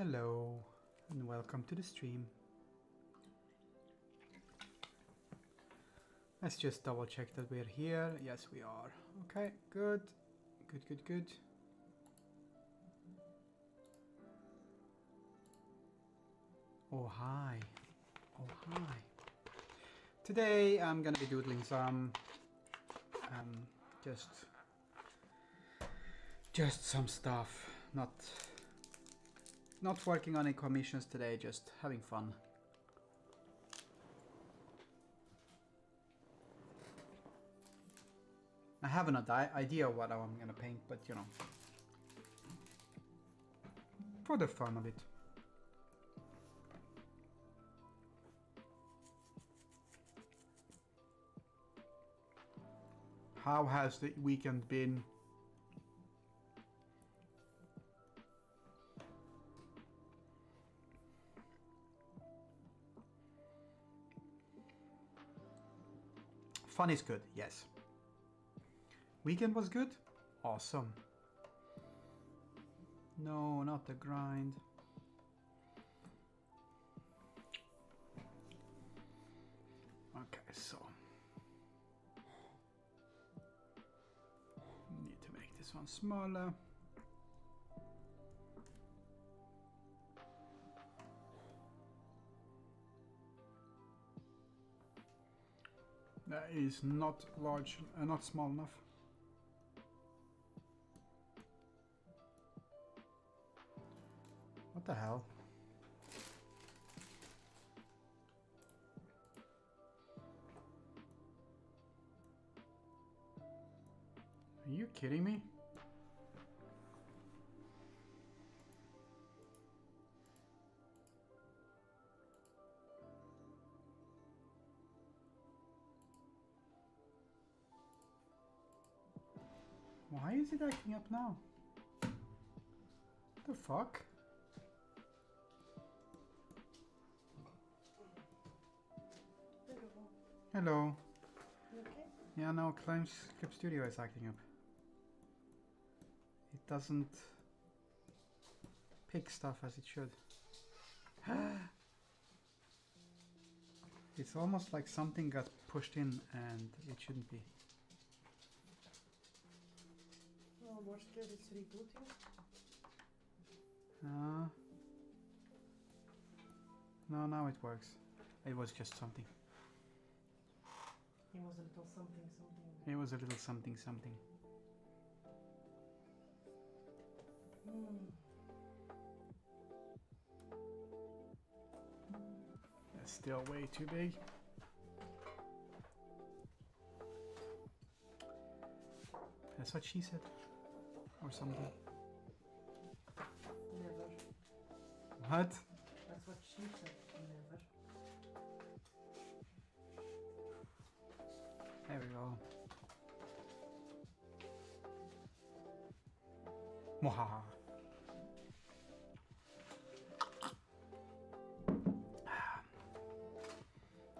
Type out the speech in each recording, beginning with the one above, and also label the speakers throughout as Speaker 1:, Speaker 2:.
Speaker 1: Hello and welcome to the stream. Let's just double check that we're here. Yes, we are. Okay, good. Good. Oh, hi. Oh, hi. Today I'm gonna be doodling some, just some stuff. Not working on any commissions today, just having fun. I have an idea of what I'm gonna paint, but you know, for the fun of it. How has the weekend been? Fun is good, yes. Weekend was good? Awesome. No, not the grind. Okay, so need to make this one smaller. That is not large, not small enough. What the hell? Are you kidding me? Why is it acting up now? What the fuck? Hello.
Speaker 2: You okay?
Speaker 1: Yeah, no, Clip Studio is acting up. It doesn't pick stuff as it should. It's almost like something got pushed in and it shouldn't be.
Speaker 2: Oh, more scared it's rebooting.
Speaker 1: No, now it works. It was just something.
Speaker 2: It was a little something.
Speaker 1: It was a little something. That's still way too big. That's what she said. Or something.
Speaker 2: Never.
Speaker 1: What?
Speaker 2: That's what she said. Never.
Speaker 1: There we go. Mwahaha.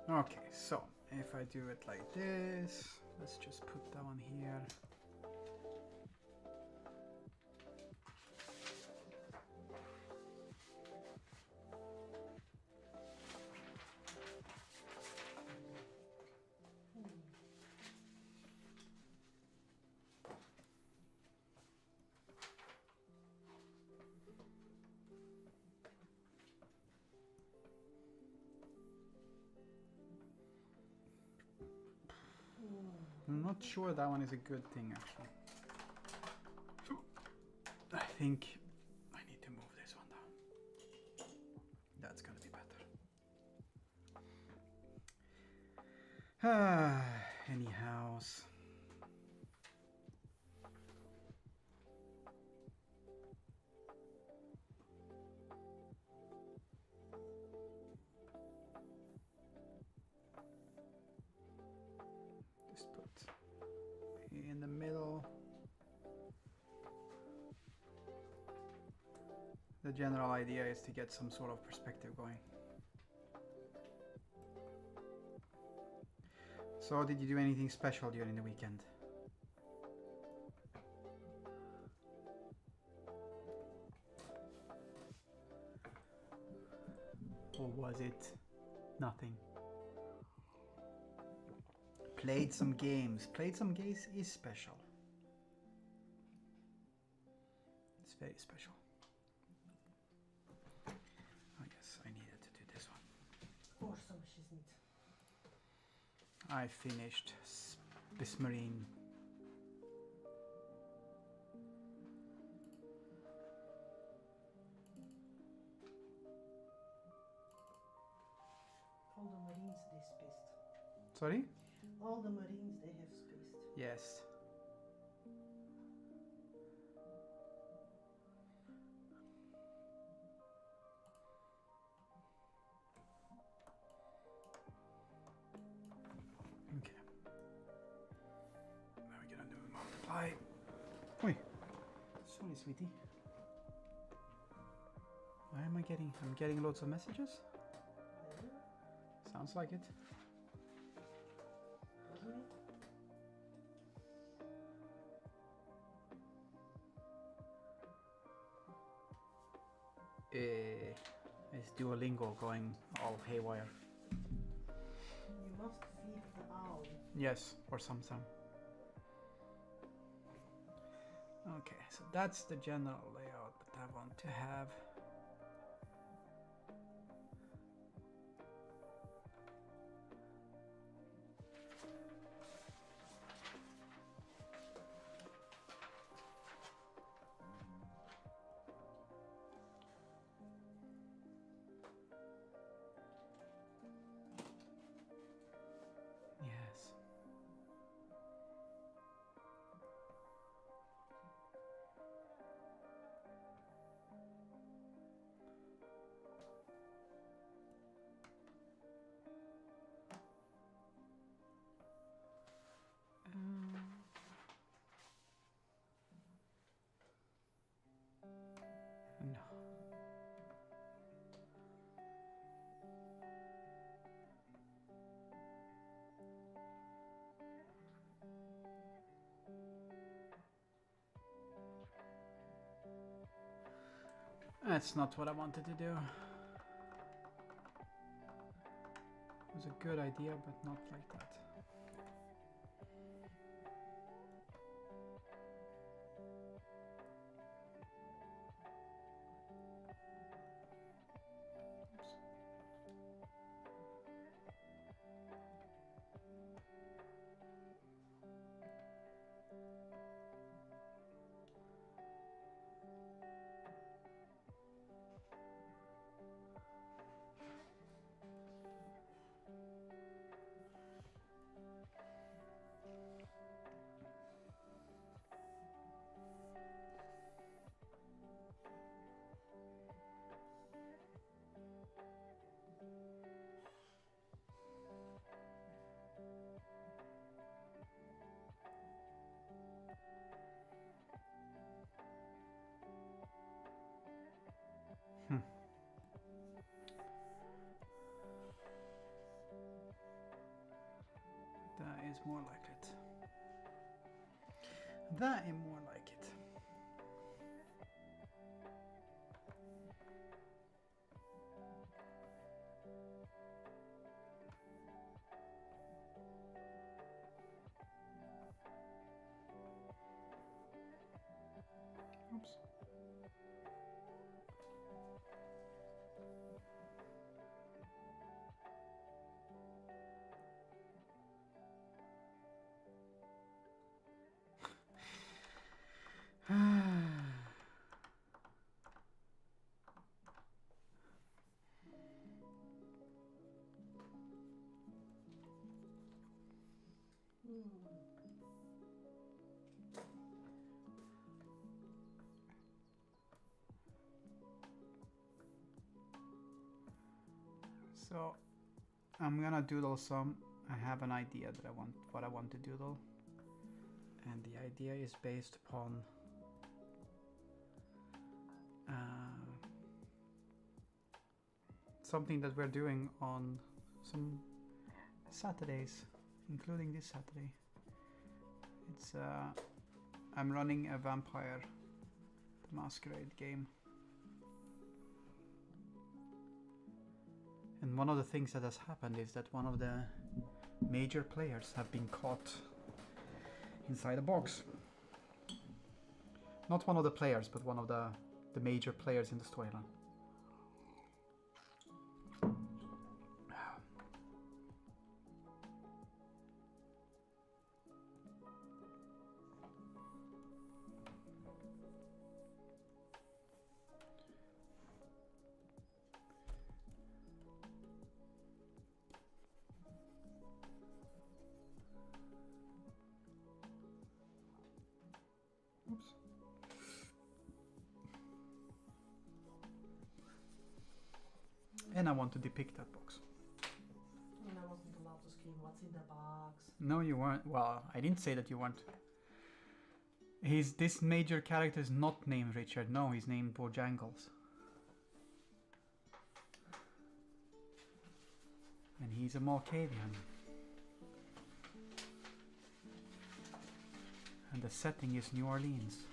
Speaker 1: Okay, so if I do it like this, let's just put that one here. I'm not sure that one is a good thing, actually. I think I need to move this one down. That's gonna be better. Anyhow. Just put in the middle. The general idea is to get some sort of perspective going. So, did you do anything special during the weekend? was it nothing? Played some games. Played some games is special. It's very special. I guess I needed to do this one.
Speaker 2: Or some shiznit.
Speaker 1: I finished Bismarine.
Speaker 2: All the Marines they spaced.
Speaker 1: Sorry?
Speaker 2: All the Marines they have spaced.
Speaker 1: Yes. Okay. Now we're gonna do multiply. Oi. Sorry, sweetie. Why am I getting? I'm getting lots of messages. Sounds like it.
Speaker 2: Wasn't it?
Speaker 1: Is Duolingo going all haywire?
Speaker 2: You must feed the owl.
Speaker 1: Yes, or something. Okay, so that's the general layout, but I want to have yes. No. That's not what I wanted to do. It was a good idea, but not like that. Oops. That is more like it. That is more like it. Oops. So I'm gonna doodle some. I have an idea that what I want to doodle, and the idea is based upon something that we're doing on some Saturdays, including this Saturday. It's I'm running a Vampire the Masquerade game. And one of the things that has happened is that one of the major players have been caught inside a box. Not one of the players, but one of the major players in the storyline. Oops. And I want to depict that box.
Speaker 2: And I wasn't allowed to scream, what's in the box?
Speaker 1: No, you weren't. Well, I didn't say that you weren't. This major character is not named Richard. No, he's named Bojangles. And he's a Malkavian. And the setting is New Orleans.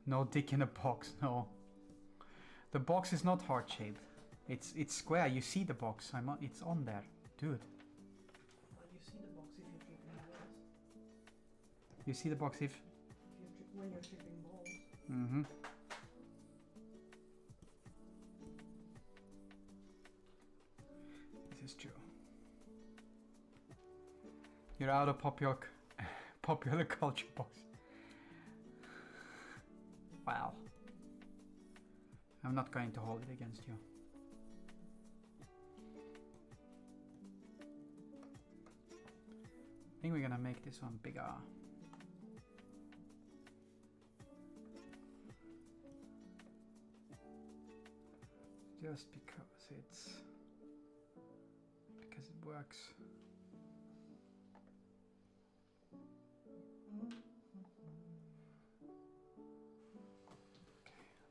Speaker 1: No dick in a box, no. The box is not heart-shaped. It's square. You see the box. It's on there, dude.
Speaker 2: But you see the box if you're tripping balls.
Speaker 1: You see the box if.
Speaker 2: When you're tripping balls.
Speaker 1: Mm-hmm. This is true. You're out of popular culture box. Wow. I'm not going to hold it against you. I think we're gonna make this one bigger. Just because it works.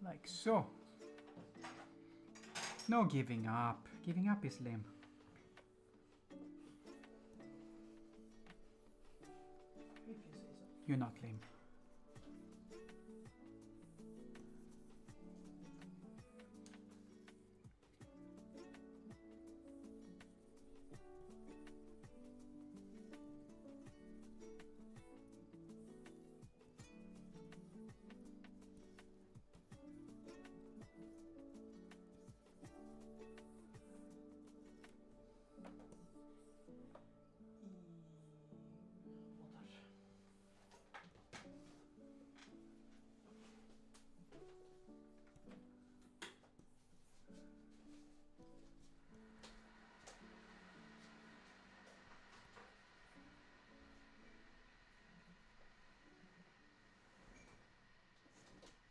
Speaker 1: Like so. No giving up. Giving up is lame.
Speaker 2: If you say so.
Speaker 1: You're not lame.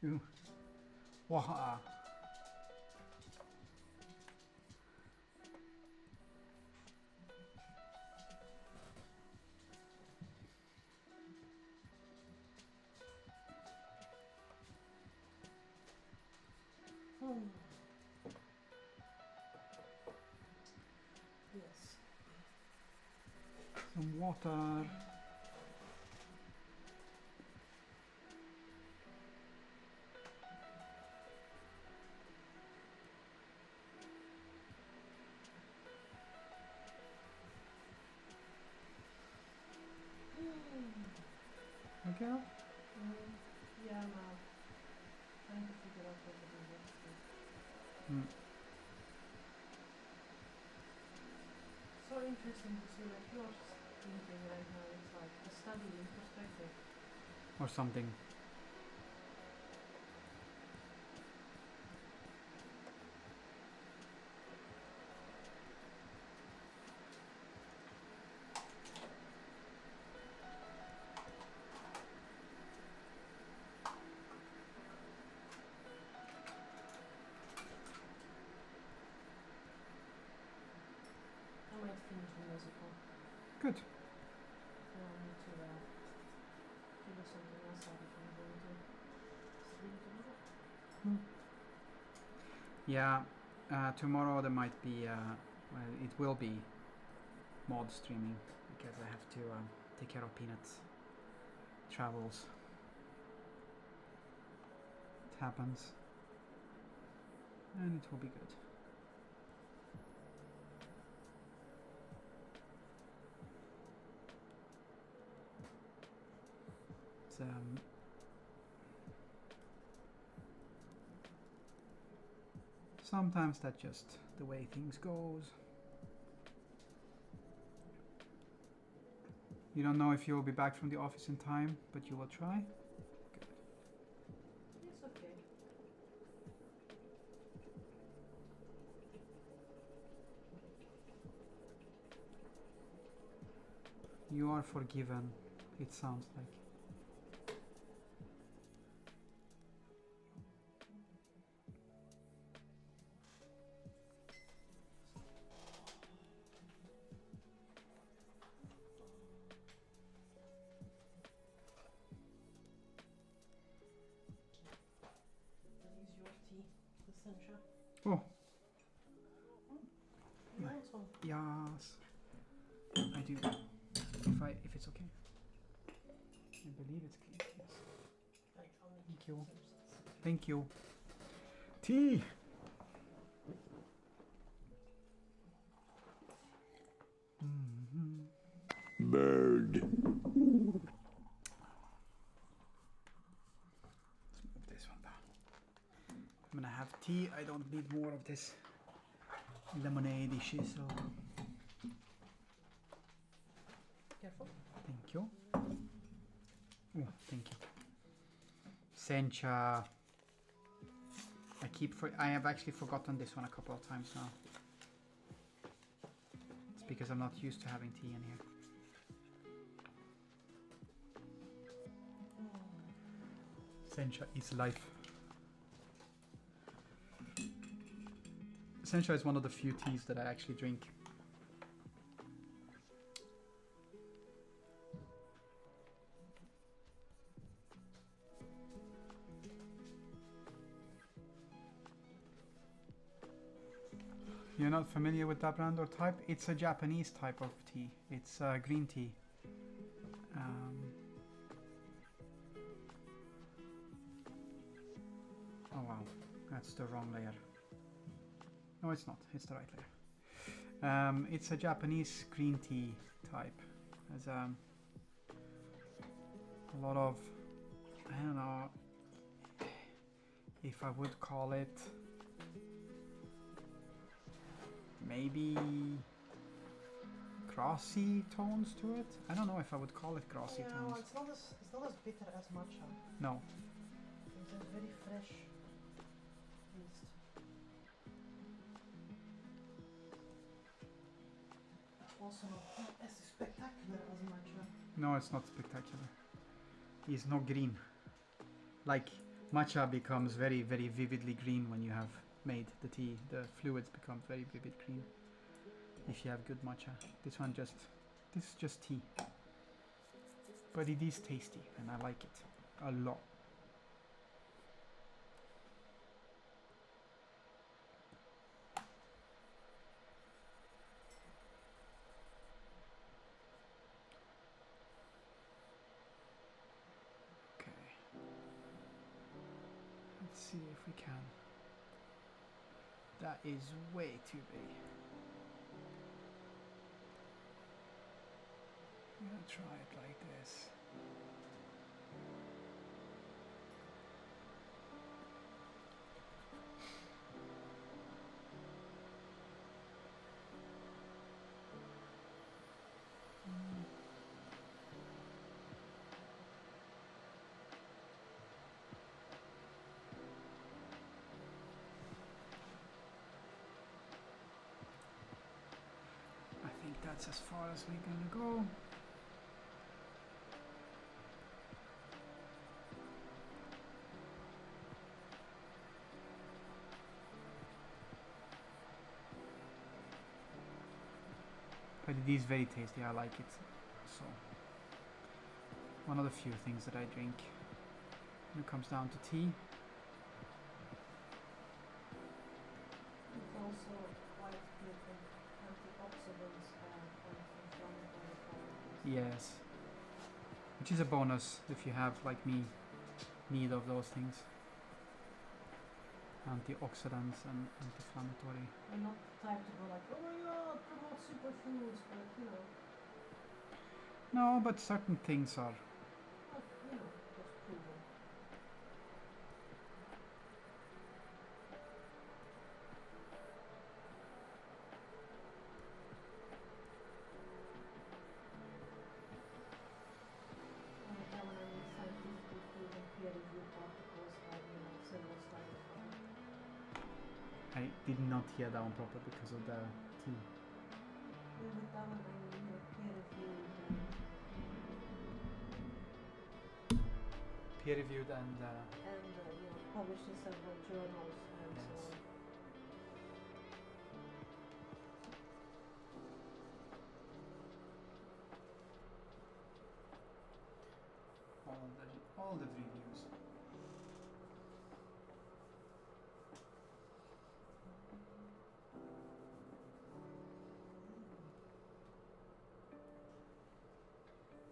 Speaker 1: Ooh. Waha.
Speaker 2: Yes.
Speaker 1: Some water. Okay.
Speaker 2: Yeah, I'm trying to figure out what to do next. So interesting to see that you're thinking right now. It's like a study in perspective.
Speaker 1: Or something.
Speaker 2: I might finish the musical.
Speaker 1: Good.
Speaker 2: I need to figure something else out if I'm going to stream tomorrow.
Speaker 1: Yeah, tomorrow there might be, well, it will be mod streaming because I have to take care of Peanut's travels. It happens. And it will be good. sometimes that's just the way things goes. You don't know if you'll be back from the office in time, but you will try. Good.
Speaker 2: It's okay.
Speaker 1: You are forgiven, it sounds like.
Speaker 2: That is your tea, the Sencha.
Speaker 1: Oh.
Speaker 2: You want some?
Speaker 1: Yes, I do. If it's okay. I believe it's clean. Yes.
Speaker 2: Right, I'll make
Speaker 1: Thank you.
Speaker 2: some.
Speaker 1: Thank you. Tea.
Speaker 3: Bird.
Speaker 1: Let's move this one down. I'm gonna have tea. I don't need more of this lemonade shizzle.
Speaker 2: Careful.
Speaker 1: Thank you. Oh, thank you. Sencha. I have actually forgotten this one a couple of times now. It's because I'm not used to having tea in here. Sencha is life. Sencha is one of the few teas that I actually drink. You're not familiar with that brand or type? It's a Japanese type of tea. It's green tea. Oh wow, that's the wrong layer. No, it's not. It's the right layer. It's a Japanese green tea type. There's a lot of, I don't know if I would call it maybe grassy tones to it. I don't know if I would call it grassy
Speaker 2: Yeah,
Speaker 1: tones.
Speaker 2: well, it's not as bitter as matcha.
Speaker 1: No.
Speaker 2: It's a very fresh taste. Also not as spectacular as matcha.
Speaker 1: No, it's not spectacular. It's not green. Like matcha becomes very, very vividly green when you have made the tea. The fluids become very vivid green if you have good matcha. This is just tea. But it is tasty and I like it a lot. Okay. Let's see if we can. That is way too big. I'm gonna try it like this. I think that's as far as we're gonna go. But it is very tasty, I like it. So, one of the few things that I drink when it comes down to tea.
Speaker 2: It's also quite good with antioxidants and anti-inflammatory qualities.
Speaker 1: Yes. Which is a bonus if you have, like me, need of those things. Antioxidants and anti-inflammatory.
Speaker 2: I'm not the type to go like, oh my god, promote superfoods, but you know,
Speaker 1: No, but certain things are.
Speaker 2: you know,
Speaker 1: did not hear that one proper because of the tea.
Speaker 2: Yeah, but that one I mean
Speaker 1: Peer reviewed and
Speaker 2: you know, published in several journals and so
Speaker 1: Yes.
Speaker 2: on.
Speaker 1: all the reviews.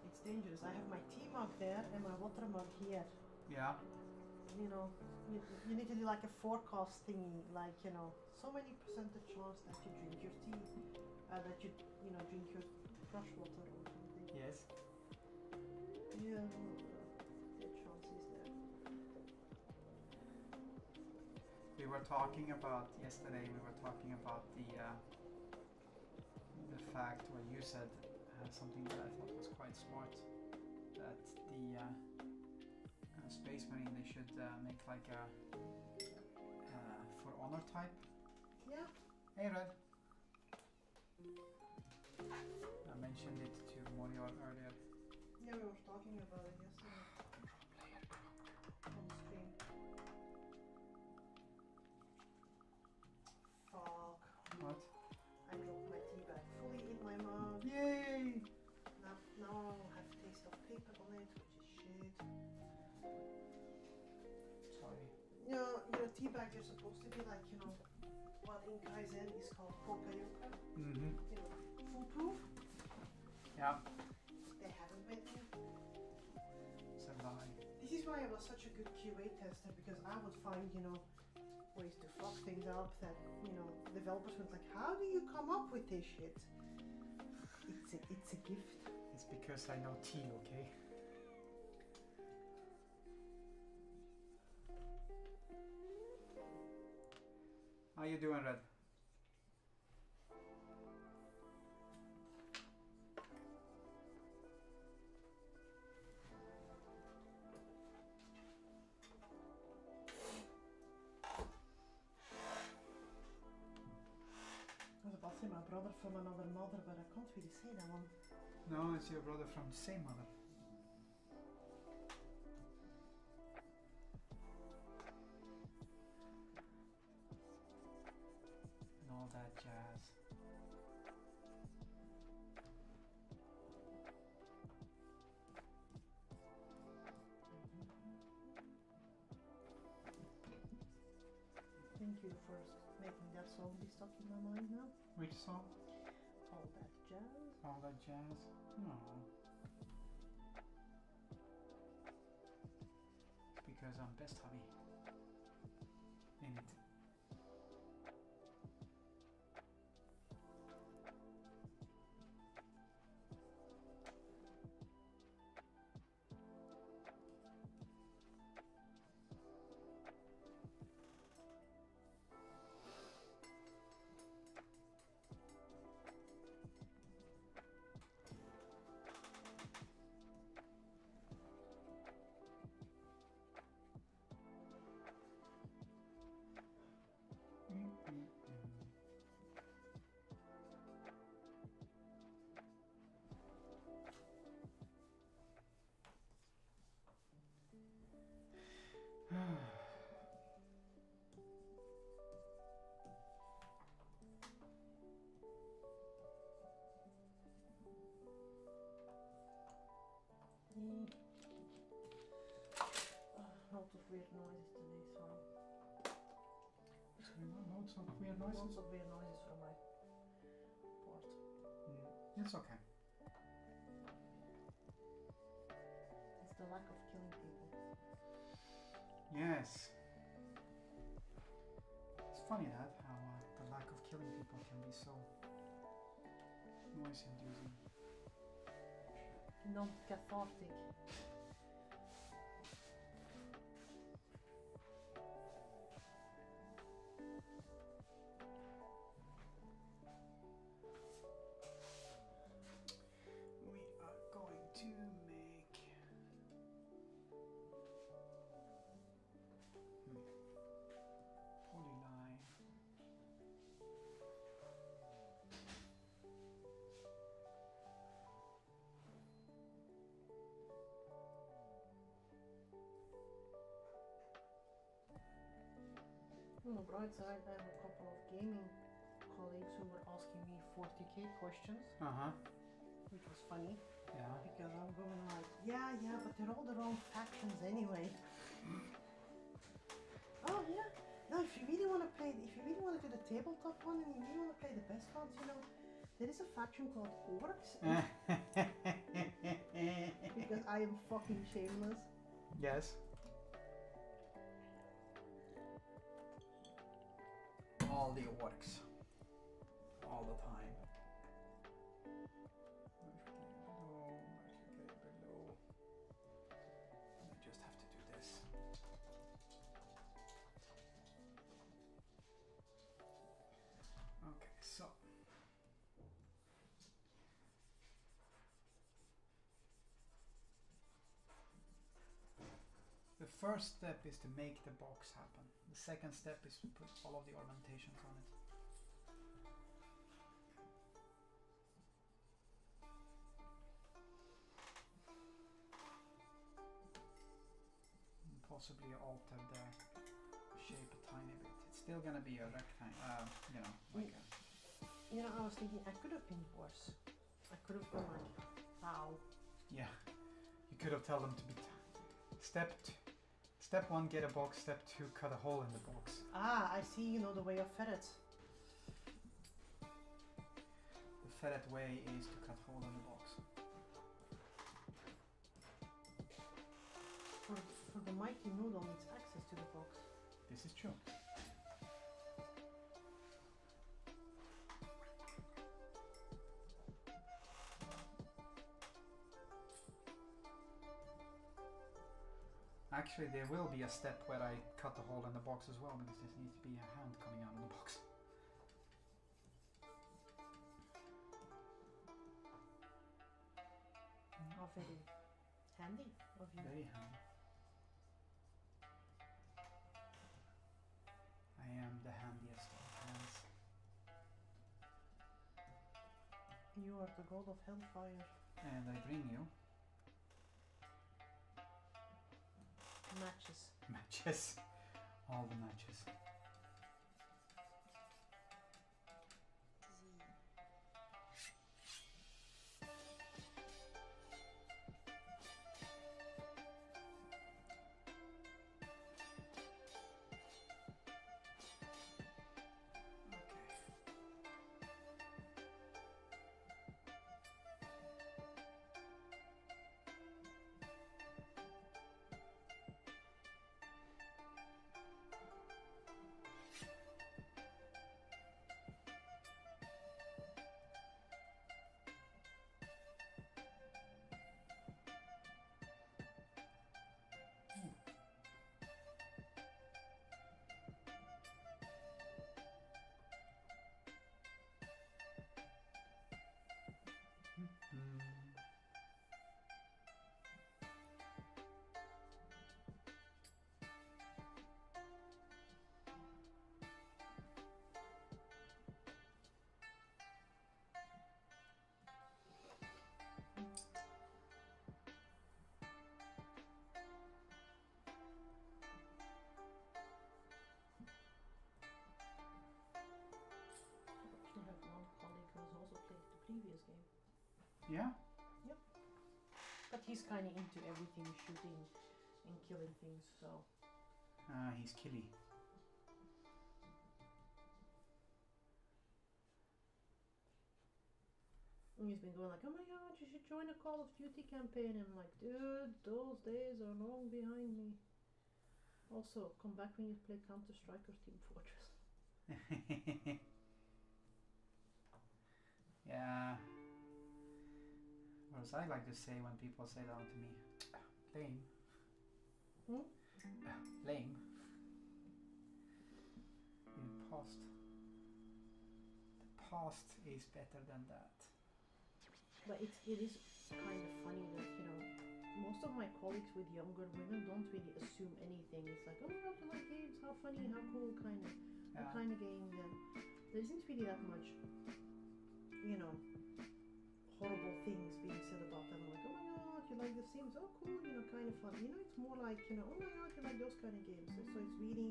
Speaker 2: It's dangerous. I have my tea mug there and my water mug here.
Speaker 1: Yeah.
Speaker 2: You know, you need to do like a forecast thingy, like, you know, so many percentage chance that you drink your tea, that you drink your fresh water or something.
Speaker 1: Yes.
Speaker 2: Yeah, the chance is there.
Speaker 1: We were talking about yesterday. We were talking about the fact where you said something that I thought was quite smart. That the Space Marine, they should make like a for honor type.
Speaker 2: Yeah.
Speaker 1: Hey Red. I mentioned it to Morior earlier.
Speaker 2: Yeah, we were talking about it yesterday on the stream. Fuck.
Speaker 1: What?
Speaker 2: I dropped my tea bag fully in my mug.
Speaker 1: Yay!
Speaker 2: Now I'll have taste of paper on it, which is shit.
Speaker 1: Sorry.
Speaker 2: Your tea bags are supposed to be like, you know, what in Kaizen is called pokayoka.
Speaker 1: Mm-hmm.
Speaker 2: You know, foolproof.
Speaker 1: Yeah.
Speaker 2: They haven't been.
Speaker 1: It's a lie.
Speaker 2: This is why I was such a good QA tester, because I would find, you know, ways to fuck things up that, you know, developers would like, how do you come up with this shit? It's a gift.
Speaker 1: It's because I know tea, okay? How you doing, Red?
Speaker 2: I was about to say my brother from another mother, but I can't really say that one.
Speaker 1: No, it's your brother from the same mother. And all that jazz.
Speaker 2: Thank you for making that song be stuck in my mind now.
Speaker 1: Which song?
Speaker 2: All that jazz.
Speaker 1: All that jazz? No. It's because I'm best hobby in it.
Speaker 2: Lots of weird noises today, sorry.
Speaker 1: Sorry, lots of weird noises?
Speaker 2: Lots of weird noises from my port.
Speaker 1: It's okay.
Speaker 2: It's the lack of killing people.
Speaker 1: Yes. It's funny that how the lack of killing people can be so noise inducing.
Speaker 2: Non-cathartic.
Speaker 1: We are going to make polyline
Speaker 2: On the bright side, I have a couple of gaming colleagues who were asking me 40k questions, which was funny
Speaker 1: Yeah.
Speaker 2: because I'm going like, yeah, but they're all the wrong factions anyway. Oh yeah. No, if you really want to play, if you really want to do the tabletop one and you really want to play the best ones, you know, there is a faction called Orcs. Because I am fucking shameless.
Speaker 1: Yes. All the orcs. All the time. Below. I just have to do this. Okay, so. The first step is to make the box happen. The second step is to put all of the ornamentations on it. And possibly alter the shape a tiny bit. It's still gonna be a rectangle, you know, like a...
Speaker 2: You know, I was thinking I could have been worse. I could have gone like, ow.
Speaker 1: Yeah, you could have told them to be... Step 1, get a box. Step 2, cut a hole in the box.
Speaker 2: Ah, I see, you know, the way of ferrets.
Speaker 1: The ferret way is to cut hole in the box.
Speaker 2: For the mighty noodle needs access to the box.
Speaker 1: This is true. Actually, there will be a step where I cut a hole in the box as well, because there needs to be a hand coming out of the box.
Speaker 2: Oh, very handy of you.
Speaker 1: Very handy. I am the handiest of hands.
Speaker 2: You are the god of hellfire.
Speaker 1: And I bring you
Speaker 2: Matches.
Speaker 1: matches. All the matches.
Speaker 2: I have one colleague who's also played the previous game.
Speaker 1: Yeah?
Speaker 2: But he's kind of into everything, shooting and killing things, so...
Speaker 1: He's killy.
Speaker 2: And he's been going like, oh my god, you should join a Call of Duty campaign. And I'm like, dude, those days are long behind me. Also, come back when you play Counter-Strike or Team Fortress.
Speaker 1: Yeah. Or as I like to say when people say that to me, lame. Lame. In the past. The past is better than that.
Speaker 2: But it is kind of funny that, you know, most of my colleagues with younger women don't really assume anything. It's like, oh my god, you like games, how funny, how cool, kind of. What kind of games? And there isn't really that much, you know, horrible things being said about them. Like, oh my god, you like The Sims? Oh cool, you know, kind of fun. You know, it's more like, you know, oh my god, you like those kind of games. So it's really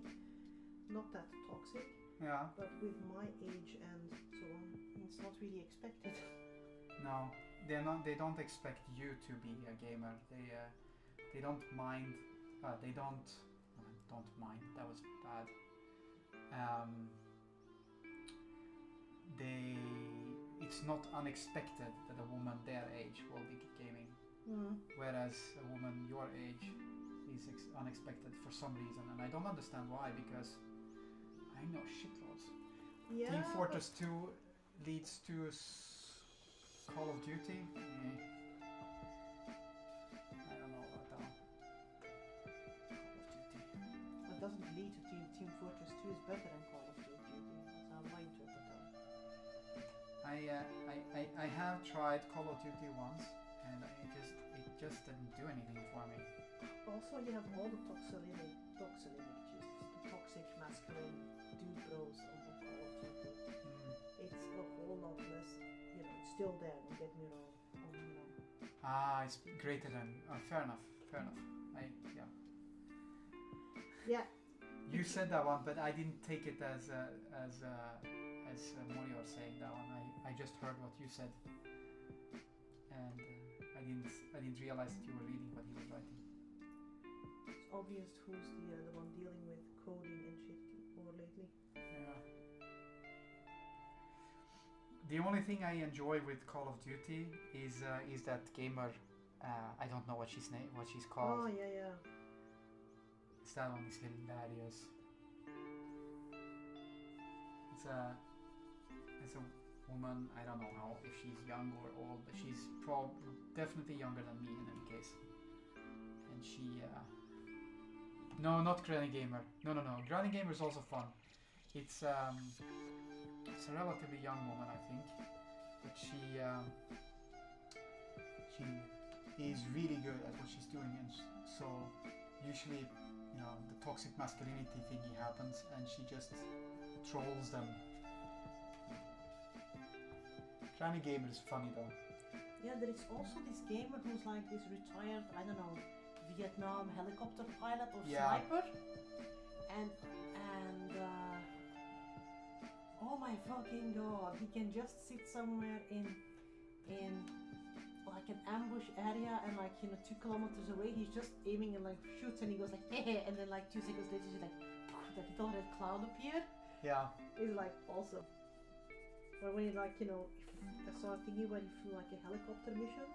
Speaker 2: not that toxic,
Speaker 1: Yeah.
Speaker 2: but with my age and so on, it's not really expected.
Speaker 1: No, they don't expect you to be a gamer. They don't mind. They don't mind. That was bad. It's not unexpected that a woman their age will be gaming, whereas a woman your age is unexpected for some reason, and I don't understand why, because I know shitloads.
Speaker 2: Yeah.
Speaker 1: Team Fortress 2 leads to Call of Duty. I don't know about that one. Call of Duty.
Speaker 2: It doesn't lead to Team Fortress 2 is better than Call of Duty. That's how I interpret that.
Speaker 1: I have tried Call of Duty once, and it just didn't do anything for me.
Speaker 2: Also, you have all the toxic masculine dude bros on Call of Duty. It's a whole lot less, it's still there, don't get me wrong.
Speaker 1: It's greater than, fair enough.
Speaker 2: Yeah.
Speaker 1: You said that one, but I didn't take it as Morior saying that one. I just heard what you said, and I didn't realize that you were reading what he was writing.
Speaker 2: It's obvious who's the one dealing with coding and shit more lately.
Speaker 1: Yeah. The only thing I enjoy with Call of Duty is that gamer. I don't know what she's called.
Speaker 2: Oh yeah.
Speaker 1: That one is hilarious. It's a woman. I don't know if she's young or old, but she's definitely younger than me in any case. And she, no, not Granny Gamer. No. Granny Gamer is also fun. It's a relatively young woman, I think, but she is really good at what she's doing, and so usually, the toxic masculinity thingy happens, and she just trolls them. Granny Gamer is funny though.
Speaker 2: Yeah, there is also this gamer who's like this retired, I don't know, Vietnam helicopter pilot or sniper, and oh my fucking god, he can just sit somewhere in like an ambush area, and 2 kilometers away he's just aiming and shoots, and he goes and then 2 seconds later he's like that little red cloud appear.
Speaker 1: Yeah.
Speaker 2: It's awesome. Or when he I saw a thingy where he flew a helicopter mission,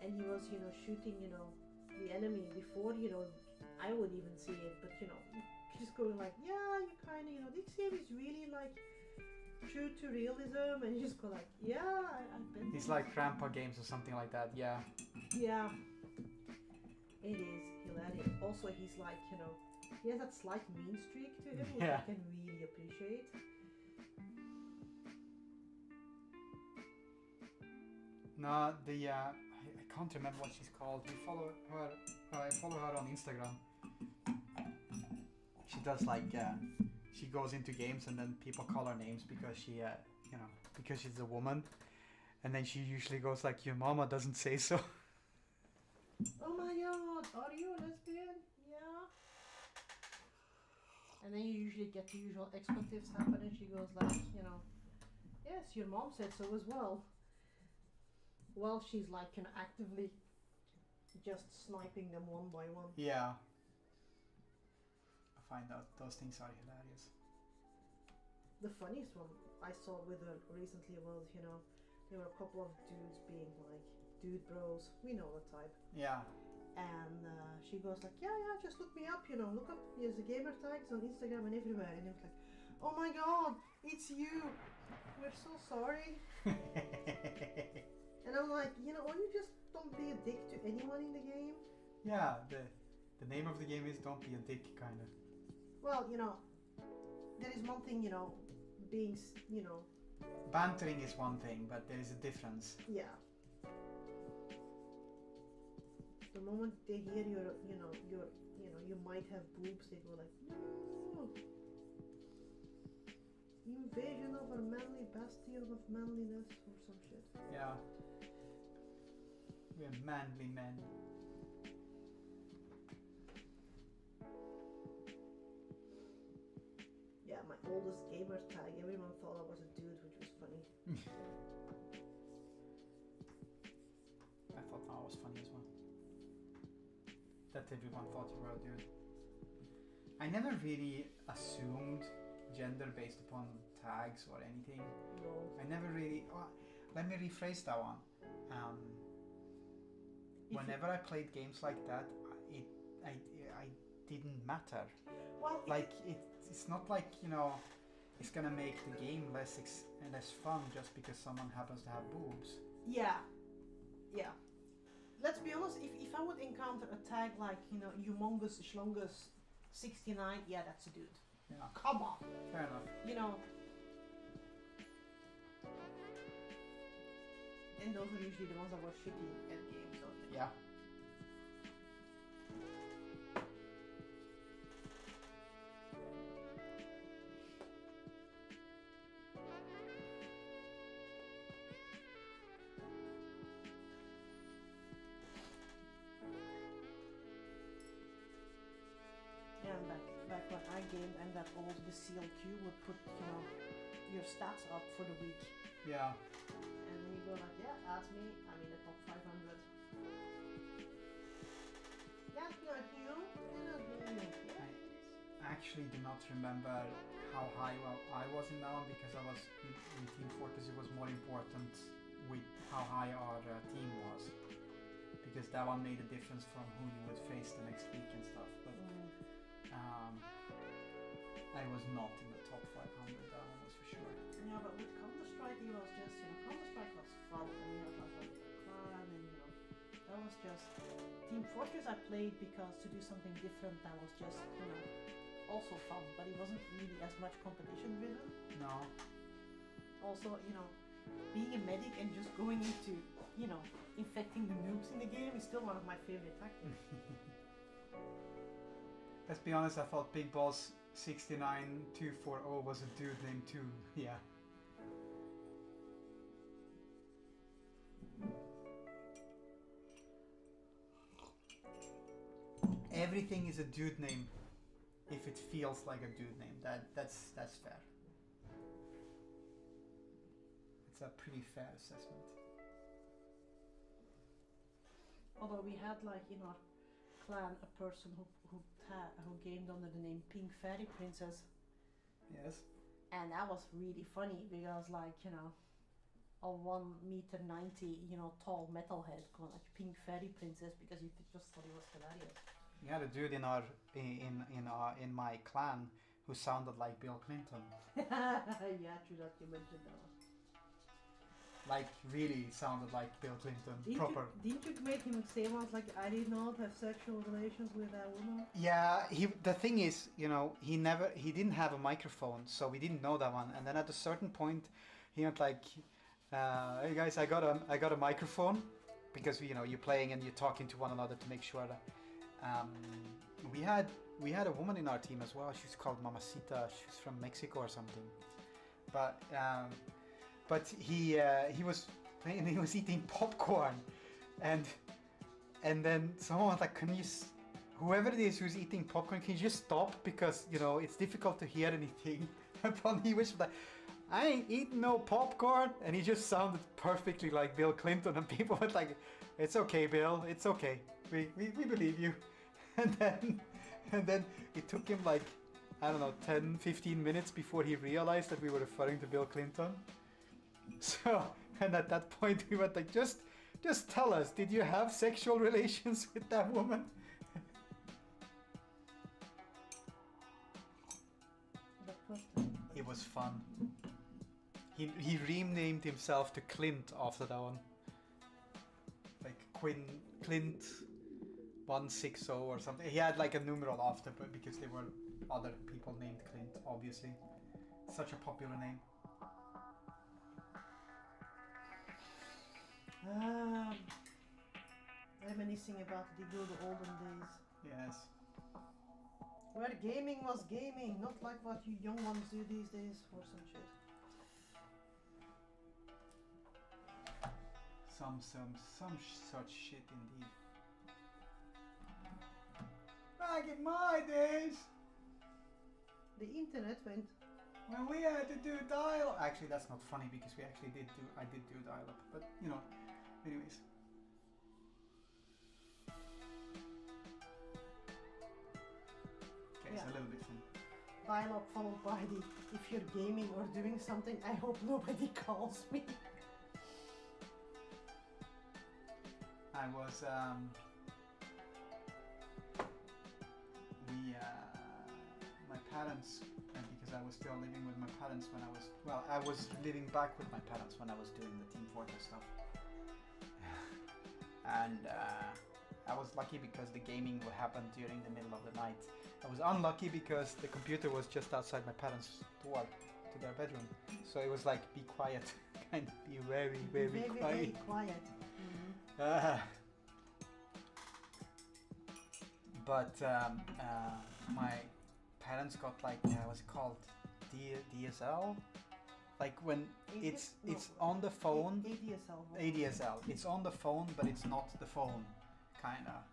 Speaker 2: and he was shooting the enemy before I would even see it, but just going you kind of this game is really true to realism, and you just go yeah, I've been.
Speaker 1: It's like Grandpa Games or something like that. Yeah.
Speaker 2: Yeah. It is hilarious. Also, he's he has that slight mean streak to him, which I can really appreciate.
Speaker 1: No, I can't remember what she's called. I follow her on Instagram. She does she goes into games and then people call her names because she because she's a woman, and then she usually goes your mama doesn't say so.
Speaker 2: Oh my god, are you a lesbian? Yeah. And then you usually get the usual expletives happen, and she goes yes, your mom said so as well. Well, she's actively just sniping them one by one.
Speaker 1: Yeah. I find out those things are hilarious.
Speaker 2: The funniest one I saw with her recently was, there were a couple of dudes being dude bros, we know the type.
Speaker 1: Yeah.
Speaker 2: And she goes yeah, just look me up, look up, there's the gamer tags on Instagram and everywhere. And it was oh my god, it's you, we're so sorry. And I'm or you just don't be a dick to anyone in the game.
Speaker 1: Yeah, the name of the game is Don't Be a Dick, kind of.
Speaker 2: Well, there is one thing, being,
Speaker 1: Bantering is one thing, but there is a difference.
Speaker 2: Yeah. The moment they hear you might have boobs, they go no. Invasion of our manly bastion of manliness or some shit.
Speaker 1: Yeah. We're manly men.
Speaker 2: oldest gamer tag. Everyone thought I was a dude, which was funny.
Speaker 1: I thought that was funny as well. That everyone thought you were a dude. I never really assumed gender based upon tags or anything.
Speaker 2: No.
Speaker 1: I never really. Let me rephrase that one. Whenever I played games like that, I didn't matter.
Speaker 2: Well,
Speaker 1: Like it's not like it's gonna make the game less fun just because someone happens to have boobs.
Speaker 2: yeah. Let's be honest. If I would encounter a tag like humongous schlongus 69, yeah, that's a dude.
Speaker 1: Yeah,
Speaker 2: Come on.
Speaker 1: fair enough.
Speaker 2: And those are usually the ones that were shitty at games. So
Speaker 1: Yeah.
Speaker 2: And back when I gamed, and that the CLQ would put your stats up for the week.
Speaker 1: Yeah.
Speaker 2: And then you go like, yeah, that's me. I'm in the top 500. Yeah, not you. Not you. Yeah.
Speaker 1: I actually do not remember how high I was in that one because I was in Team Fortress. It was more important with how high our team was because that one made a difference from who you would face the next week and stuff. But I was not in the top 500. That one was for sure.
Speaker 2: Yeah, but with Counter-Strike, it was just Counter-Strike was fun, and you had like a clan, and that was just Team Fortress. I played because to do something different that was just also fun, but it wasn't really as much competition driven.
Speaker 1: No.
Speaker 2: Also, being a medic and just going into infecting the noobs in the game is still one of my favorite tactics.
Speaker 1: Let's be honest, I thought Big Boss 69240 was a dude named too. Yeah. Everything is a dude name if it feels like a dude name. That's fair. It's a pretty fair assessment.
Speaker 2: Although we had like in our clan a person who gamed under the name Pink Fairy Princess.
Speaker 1: Yes.
Speaker 2: And that was really funny because a 1.90 tall metalhead called like Pink Fairy Princess because you just thought it was hilarious.
Speaker 1: We had a dude in my clan who sounded like Bill Clinton.
Speaker 2: Yeah, true that you mentioned that one.
Speaker 1: Like really sounded like Bill Clinton.
Speaker 2: Didn't you make him say once like I did not have sexual relations with that woman?
Speaker 1: Yeah, the thing is, he didn't have a microphone, so we didn't know that one. And then at a certain point, he went like, "Hey guys, I got a microphone," because you're playing and you're talking to one another to make sure that. We had a woman in our team as well. She's called Mamacita. She's from Mexico or something. But he was playing. He was eating popcorn, and then someone was like, "Can you, whoever it is who's eating popcorn, can you just stop because it's difficult to hear anything." And he was like, "I ain't eating no popcorn," and he just sounded perfectly like Bill Clinton. And people were like, "It's okay, Bill. It's okay. We believe you." And then it took him like, I don't know, 10-15 minutes before he realized that we were referring to Bill Clinton. So, and at that point we went like, just tell us, did you have sexual relations with that woman? It was fun. He renamed himself to Clint after that one. Like Clint 160 or something. He had like a numeral after, but because there were other people named Clint, obviously. Such a popular name.
Speaker 2: Reminiscing about the good olden days.
Speaker 1: Yes.
Speaker 2: Where gaming was gaming, not like what you young ones do these days or some shit.
Speaker 1: Some such shit indeed. Back in my days!
Speaker 2: The internet went
Speaker 1: when we had to do dial. Actually, that's not funny because we actually did do. I did do dial-up, but you know. Anyways. Okay, it's
Speaker 2: Yeah.
Speaker 1: a little bit funny.
Speaker 2: Dial-up followed by the, if you're gaming or doing something, I hope nobody calls me.
Speaker 1: I was my parents, because I was still living with my parents when I was, well, I was living back with my parents when I was doing the Team Fortress stuff. And I was lucky because the gaming would happen during the middle of the night. I was unlucky because the computer was just outside my parents' door to their bedroom. So it was like, be quiet, kind of be very, very, quiet.
Speaker 2: Very quiet. Mm-hmm.
Speaker 1: But my parents got like, what's it called? DSL? Like when it's on the phone.
Speaker 2: ADSL.
Speaker 1: ADSL. It's on the phone, but it's not the phone, kinda.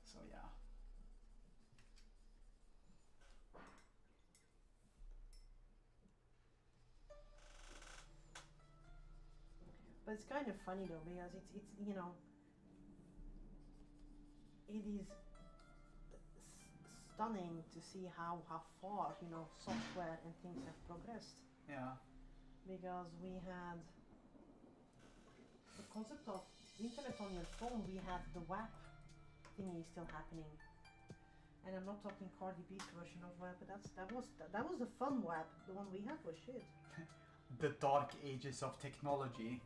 Speaker 1: So yeah.
Speaker 2: But it's kind of funny though, because it's you know, it is stunning to see how far, you know, software and things have progressed.
Speaker 1: Yeah.
Speaker 2: Because we had the concept of internet on your phone, we had the WAP thingy still happening. And I'm not talking Cardi B's version of WAP, but that was the fun WAP. The one we had was shit.
Speaker 1: The dark ages of technology.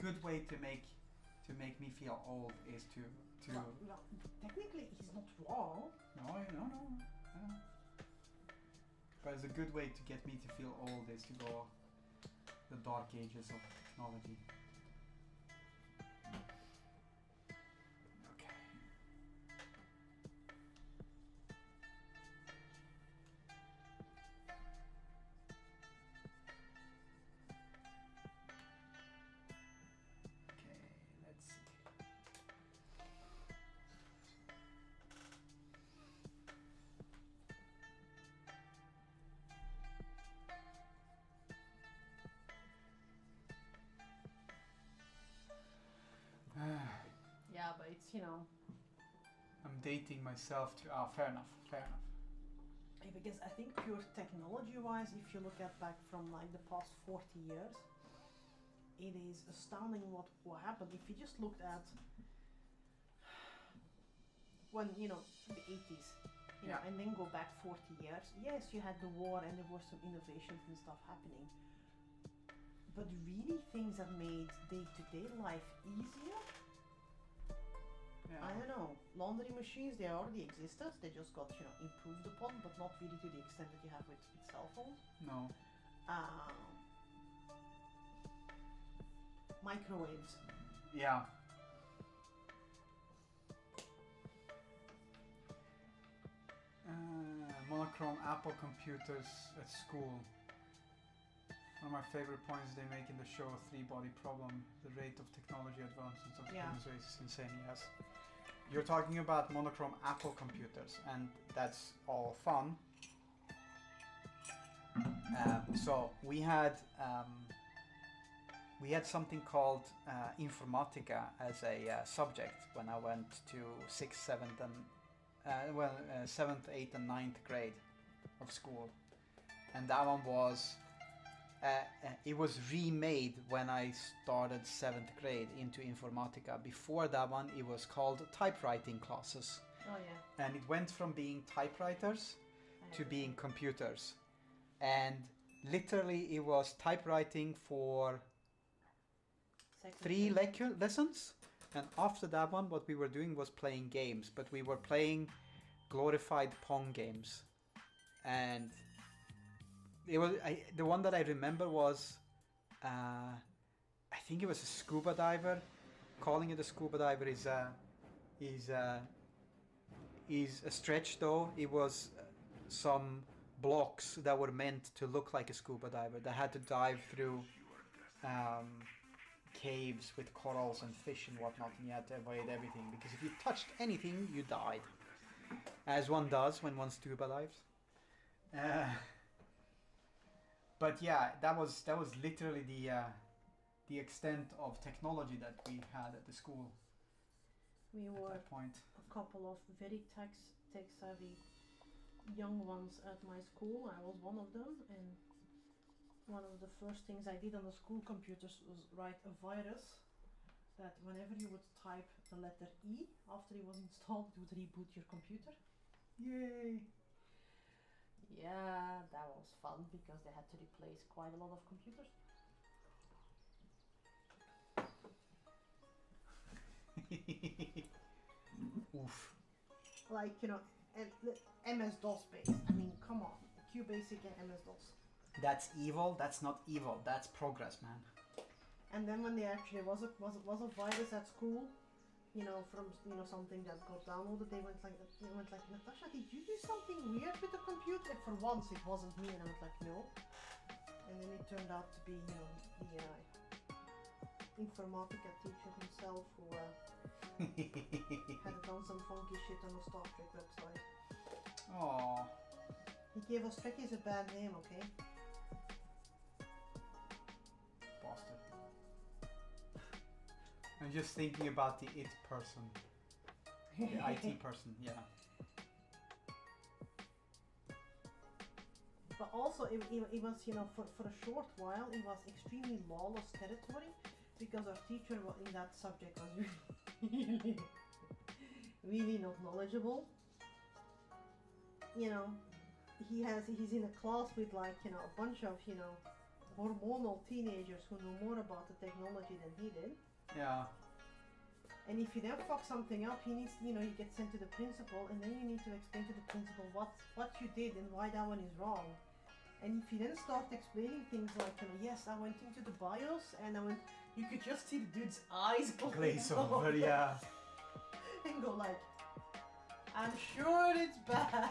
Speaker 1: Good way to make me feel old is to
Speaker 2: Well, technically he's not wrong.
Speaker 1: No. But it's a good way to get me to feel old is to go the dark ages of technology. Okay. Okay, let's see.
Speaker 2: Yeah, but it's, you know,
Speaker 1: I'm dating myself to. Fair enough.
Speaker 2: because I think pure technology-wise, if you look at back from like the past 40 years, it is astounding what happened. If you just looked at when, you know, the 80s, you know, and then go back 40 years, yes, you had the war and there were some innovations and stuff happening, but really things that made day-to-day life easier.
Speaker 1: Yeah.
Speaker 2: I don't know. Laundry machines, they already existed. They just got, you know, improved upon, but not really to the extent that you have with cell phones.
Speaker 1: No.
Speaker 2: Microwaves.
Speaker 1: Yeah. Monochrome Apple computers at school. One of my favorite points they make in the show, Three-Body Problem, the rate of technology advancements of humans is insane, yes. You're talking about monochrome Apple computers, and that's all fun. So we had something called Informatica as a subject when I went to 6th, 7th, and 7th, 8th, and 9th grade of school, and that one was. It was remade when I started 7th grade into Informatica. Before that one, it was called typewriting classes.
Speaker 2: Oh yeah.
Speaker 1: And it went from being typewriters to being computers. And literally it was typewriting for 3 lessons. And after that one, what we were doing was playing games. But we were playing glorified Pong games. And it was the one that I remember was I think it was a scuba diver. Calling it a scuba diver is a stretch though. It was some blocks that were meant to look like a scuba diver that had to dive through caves with corals and fish and whatnot, and you had to avoid everything because if you touched anything, you died, as one does when one scuba dives. But yeah, that was literally the extent of technology that we had at the school
Speaker 2: We
Speaker 1: at
Speaker 2: were
Speaker 1: that point.
Speaker 2: a couple of very tech savvy young ones at my school. I was one of them, and one of the first things I did on the school computers was write a virus that whenever you would type the letter E after it was installed, it would reboot your computer.
Speaker 1: Yay!
Speaker 2: Yeah, that was fun because they had to replace quite a lot of computers.
Speaker 1: Oof.
Speaker 2: Like, you know, MS-DOS based. I mean, come on. QBasic and MS-DOS.
Speaker 1: That's evil. That's not evil. That's progress, man.
Speaker 2: And then when there actually was a virus at school, you know, from something that got downloaded, they went like, Natasha, did you do something weird with the computer? And for once, it wasn't me, and I was like, no. And then it turned out to be, you know, the informatica teacher himself who had done some funky shit on the Star Trek website.
Speaker 1: Aww.
Speaker 2: He gave us Trekkies a bad name, okay?
Speaker 1: Bastard. I'm just thinking about the IT person. The IT person, yeah.
Speaker 2: But also, it was, you know, for a short while, it was extremely lawless territory because our teacher in that subject was really, really not knowledgeable. You know, he's in a class with like, you know, a bunch of, you know, hormonal teenagers who know more about the technology than he did.
Speaker 1: Yeah.
Speaker 2: And if you then fuck something up, he needs, you know, you get sent to the principal, and then you need to explain to the principal what you did and why that one is wrong. And if you then start explaining things like, you know, yes, I went into the BIOS and you could just see the dude's eyes
Speaker 1: Glaze over, yeah.
Speaker 2: and go like, I'm sure it's bad.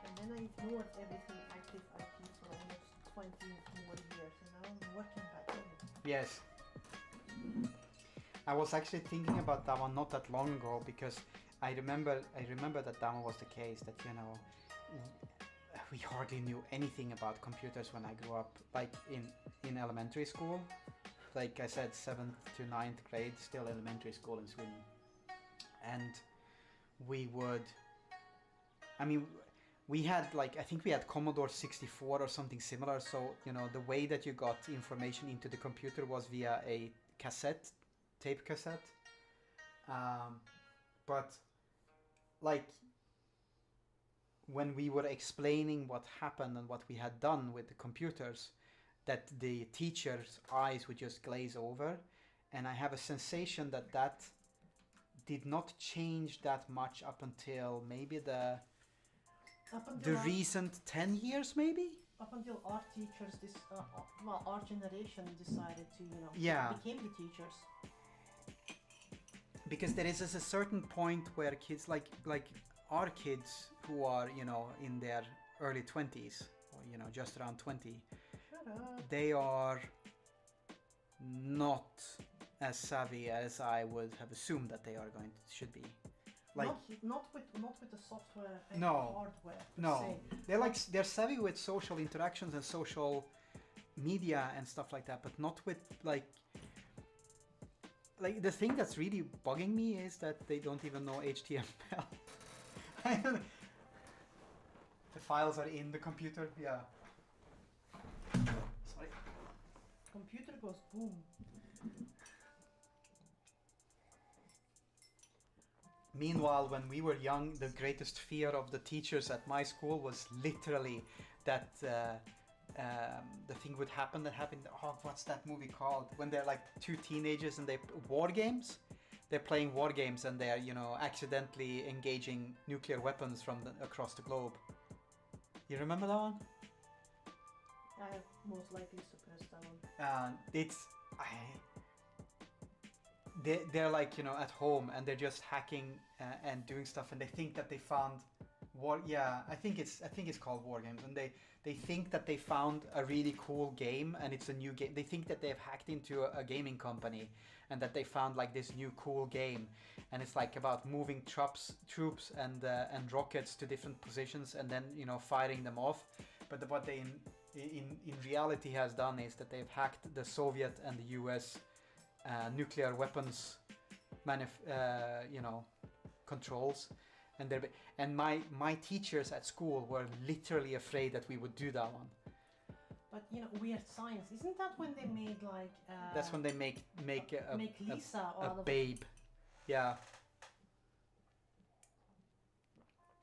Speaker 2: And then I ignored everything active IT for almost 20 more years, and now I'm working back in it.
Speaker 1: Yes. I was actually thinking about that one not that long ago because I remember that one was the case that, you know, we hardly knew anything about computers when I grew up, like in elementary school. Like I said, 7th to 9th grade, still elementary school in Sweden. And we had like, I think we had Commodore 64 or something similar. So, you know, the way that you got information into the computer was via a tape cassette. But like when we were explaining what happened and what we had done with the computers, that the teacher's eyes would just glaze over. And I have a sensation that did not change that much up until maybe the recent 10 years, maybe?
Speaker 2: Up until our teachers, our generation decided to, you know,
Speaker 1: Yeah.
Speaker 2: became the teachers.
Speaker 1: Because there is a certain point where kids like our kids who are, you know, in their early 20s or, you know, just around 20,
Speaker 2: Shut up.
Speaker 1: they are not as savvy as I would have assumed that they should be. Like
Speaker 2: not with the software and
Speaker 1: No.
Speaker 2: the hardware. Per
Speaker 1: no,
Speaker 2: se.
Speaker 1: they're savvy with social interactions and social media and stuff like that, but not with like the thing that's really bugging me is that they don't even know HTML. The files are in the computer. Yeah. Sorry.
Speaker 2: Computer goes boom.
Speaker 1: Meanwhile, when we were young, the greatest fear of the teachers at my school was literally that the thing would happen that happened. Oh, what's that movie called? When they're like two teenagers and war games. They're playing war games and they're, you know, accidentally engaging nuclear weapons from across the globe. You remember that one?
Speaker 2: I have most likely suppressed that one.
Speaker 1: they're like, you know, at home and they're just hacking and doing stuff, and they think that they found I think it's called War Games, and they think that they found a really cool game, and it's a new game. They think that they've hacked into a gaming company, and that they found like this new cool game, and it's like about moving troops and rockets to different positions, and then, you know, firing them off. But what they in reality has done is that they've hacked the Soviet and the US nuclear weapons you know, controls, and my teachers at school were literally afraid that we would do that one.
Speaker 2: But you know, Weird Science, isn't that when they made like
Speaker 1: That's when they make
Speaker 2: Lisa
Speaker 1: a babe, yeah,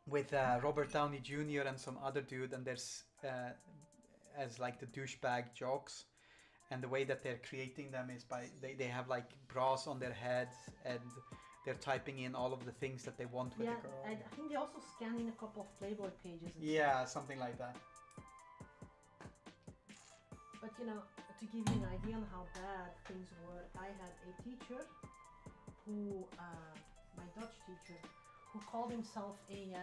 Speaker 1: with Robert Downey Jr. and some other dude, and there's as like the douchebag jokes. And the way that they're creating them is by they have like bras on their heads, and they're typing in all of the things that they want with the girl.
Speaker 2: I think they also scan in a couple of Playboy pages. And
Speaker 1: yeah, something like that.
Speaker 2: But you know, to give you an idea on how bad things were, I had a teacher who, my Dutch teacher, who called himself a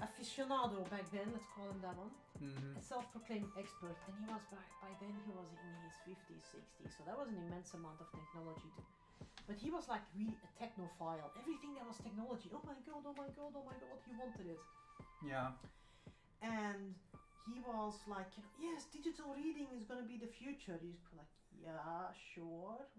Speaker 2: aficionado back then, let's call him that one.
Speaker 1: Mm-hmm.
Speaker 2: A self-proclaimed expert, and he was by then he was in his 50s, 60s, so that was an immense amount of technology too. But he was like really a technophile. Everything that was technology, oh my god, oh my god, oh my god, he wanted it.
Speaker 1: Yeah.
Speaker 2: And he was like, you know, yes, digital reading is gonna be the future. He's like, yeah, sure.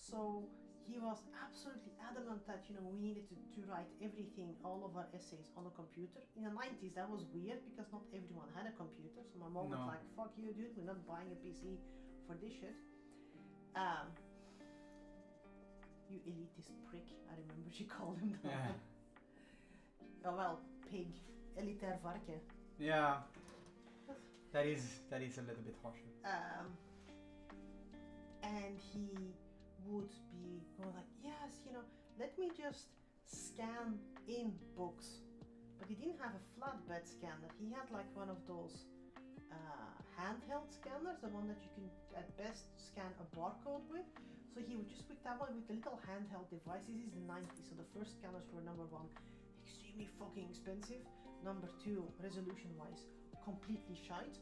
Speaker 2: So he was absolutely adamant that, you know, we needed to write everything, all of our essays on a computer. In the 90s, that was weird because not everyone had a computer. So my mom was like, fuck you, dude, we're not buying a PC for this shit. You elitist prick, I remember she called him that.
Speaker 1: Yeah.
Speaker 2: Oh well, pig, elitair varken.
Speaker 1: Yeah. That is a little bit harsher.
Speaker 2: And he would be going like, yes, you know, let me just scan in books. But he didn't have a flatbed scanner. He had like one of those handheld scanners, the one that you can at best scan a barcode with. So he would just with that one, with the little handheld device. This is the 90s, so the first scanners were number one, extremely fucking expensive. Number two, resolution wise, completely shite.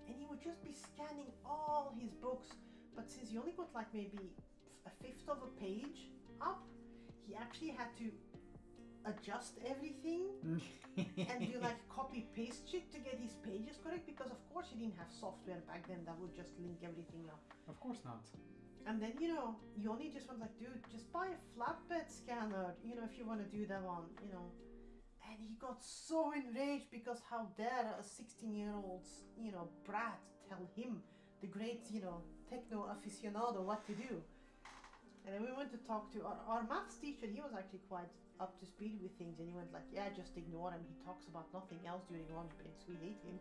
Speaker 2: And he would just be scanning all his books. But since he only got like maybe a fifth of a page up, he actually had to adjust everything and do like copy paste shit to get his pages correct, because of course he didn't have software back then that would just link everything up.
Speaker 1: Of course not.
Speaker 2: And then, you know, you only just went like, dude, just buy a flatbed scanner, you know, if you want to do that one, you know. And he got so enraged because how dare a 16-year-old's, you know, brat tell him, the great, you know, techno aficionado, what to do. And then we went to talk to our maths teacher. He was actually quite up to speed with things, and he went like, yeah, just ignore him. He talks about nothing else during lunch breaks. We hate him.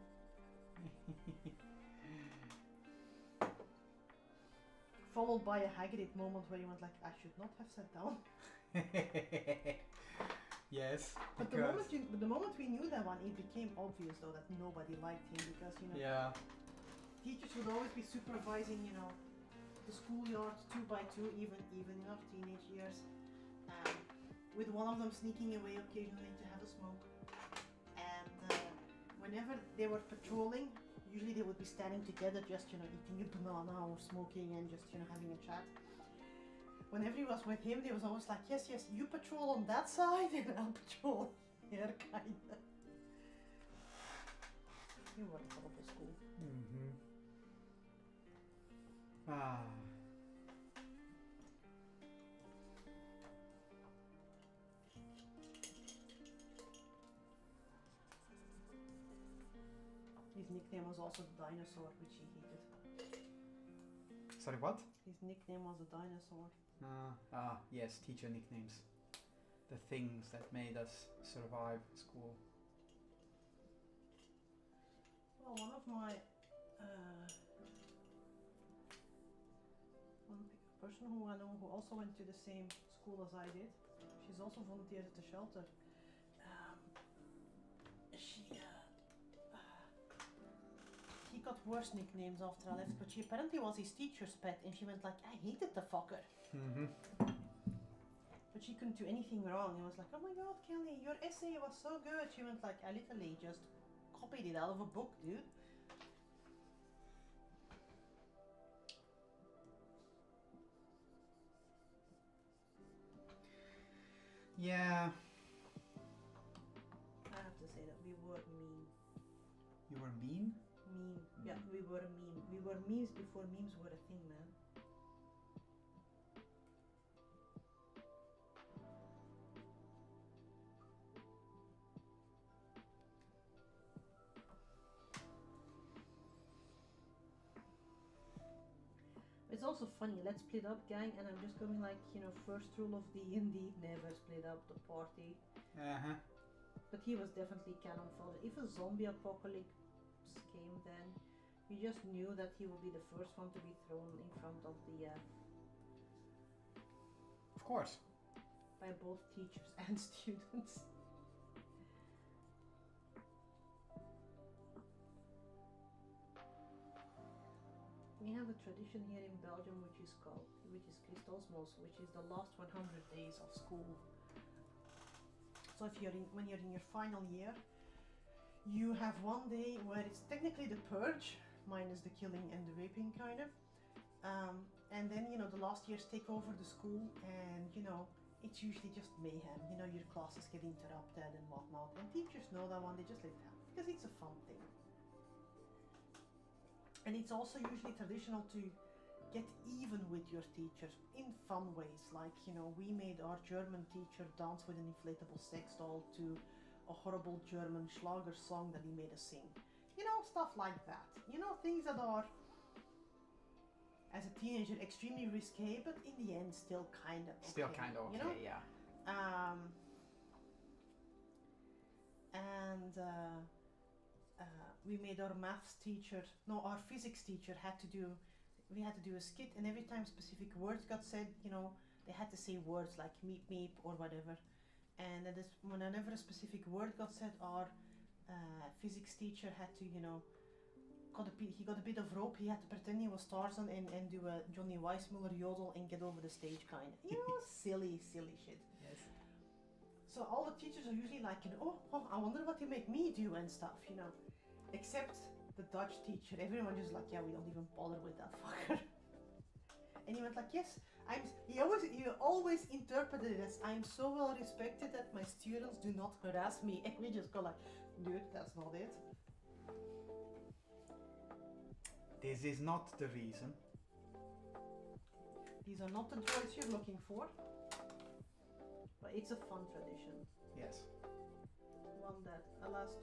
Speaker 2: Followed by a Hagrid moment where he went like, I should not have sat down.
Speaker 1: Yes.
Speaker 2: But the moment we knew that one, it became obvious though that nobody liked him, because, you know,
Speaker 1: yeah,
Speaker 2: teachers would always be supervising, you know, the schoolyard 2 by 2, even in our teenage years, with one of them sneaking away occasionally to have a smoke. And whenever they were patrolling, usually they would be standing together, just, you know, eating a banana or smoking and just, you know, having a chat. Whenever he was with him, they was always like, yes, you patrol on that side and I'll patrol here, kinda. You were a horrible school.
Speaker 1: Mm-hmm. Ah.
Speaker 2: His nickname was also the dinosaur, which he hated.
Speaker 1: Sorry, what?
Speaker 2: His nickname was the dinosaur.
Speaker 1: Yes, teacher nicknames. The things that made us survive school.
Speaker 2: Well, one of my one person who I know who also went to the same school as I did, she's also volunteered at the shelter. He got worse nicknames after I left, but she apparently was his teacher's pet, and she went like, I hated the fucker. But she couldn't do anything wrong. It was like, oh my god, Kelly, your essay was so good. She went like, I literally just copied it out of a book, dude.
Speaker 1: Yeah.
Speaker 2: I have to say that we were mean.
Speaker 1: You were mean?
Speaker 2: Mean. Yeah, we were mean. We were memes before memes were a thing, man. It's also funny, let's split up, gang, and I'm just going like, you know, first rule of D&D, never split up the party.
Speaker 1: Uh-huh.
Speaker 2: But he was definitely cannon fodder. If a zombie apocalypse came then, you just knew that he would be the first one to be thrown in front of the...
Speaker 1: Of course.
Speaker 2: by both teachers and students. We have a tradition here in Belgium which is Christosmos, which is the last 100 days of school. So if when you're in your final year, you have one day where it's technically the purge, minus the killing and the raping kind of. And then, you know, the last years take over the school, and, you know, it's usually just mayhem. You know, your classes get interrupted and whatnot, and teachers know that one, they just let it happen because it's a fun thing. And it's also usually traditional to get even with your teachers in fun ways. Like, you know, we made our German teacher dance with an inflatable sex doll to a horrible German Schlager song that he made us sing. You know, stuff like that. You know, things that are, as a teenager, extremely risque, but in the end, still kind of okay.
Speaker 1: Still kind of okay,
Speaker 2: you know?
Speaker 1: yeah.
Speaker 2: We made our our physics teacher we had to do a skit, and every time specific words got said, you know, they had to say words like meep meep or whatever. And whenever a specific word got said, our physics teacher had to, you know, he got a bit of rope, he had to pretend he was Tarzan and do a Johnny Weissmuller yodel and get over the stage kind of. You know, silly shit.
Speaker 1: Yes.
Speaker 2: So all the teachers are usually like, you know, oh, I wonder what they make me do and stuff, you know. Except the Dutch teacher, everyone just like, yeah, we don't even bother with that fucker. And he went like, yes, he always interpreted it as, I'm so well respected that my students do not harass me. And we just go like, dude, that's not it.
Speaker 1: This is not the reason.
Speaker 2: These are not the joys you're looking for. But it's a fun tradition.
Speaker 1: Yes.
Speaker 2: One that, alas,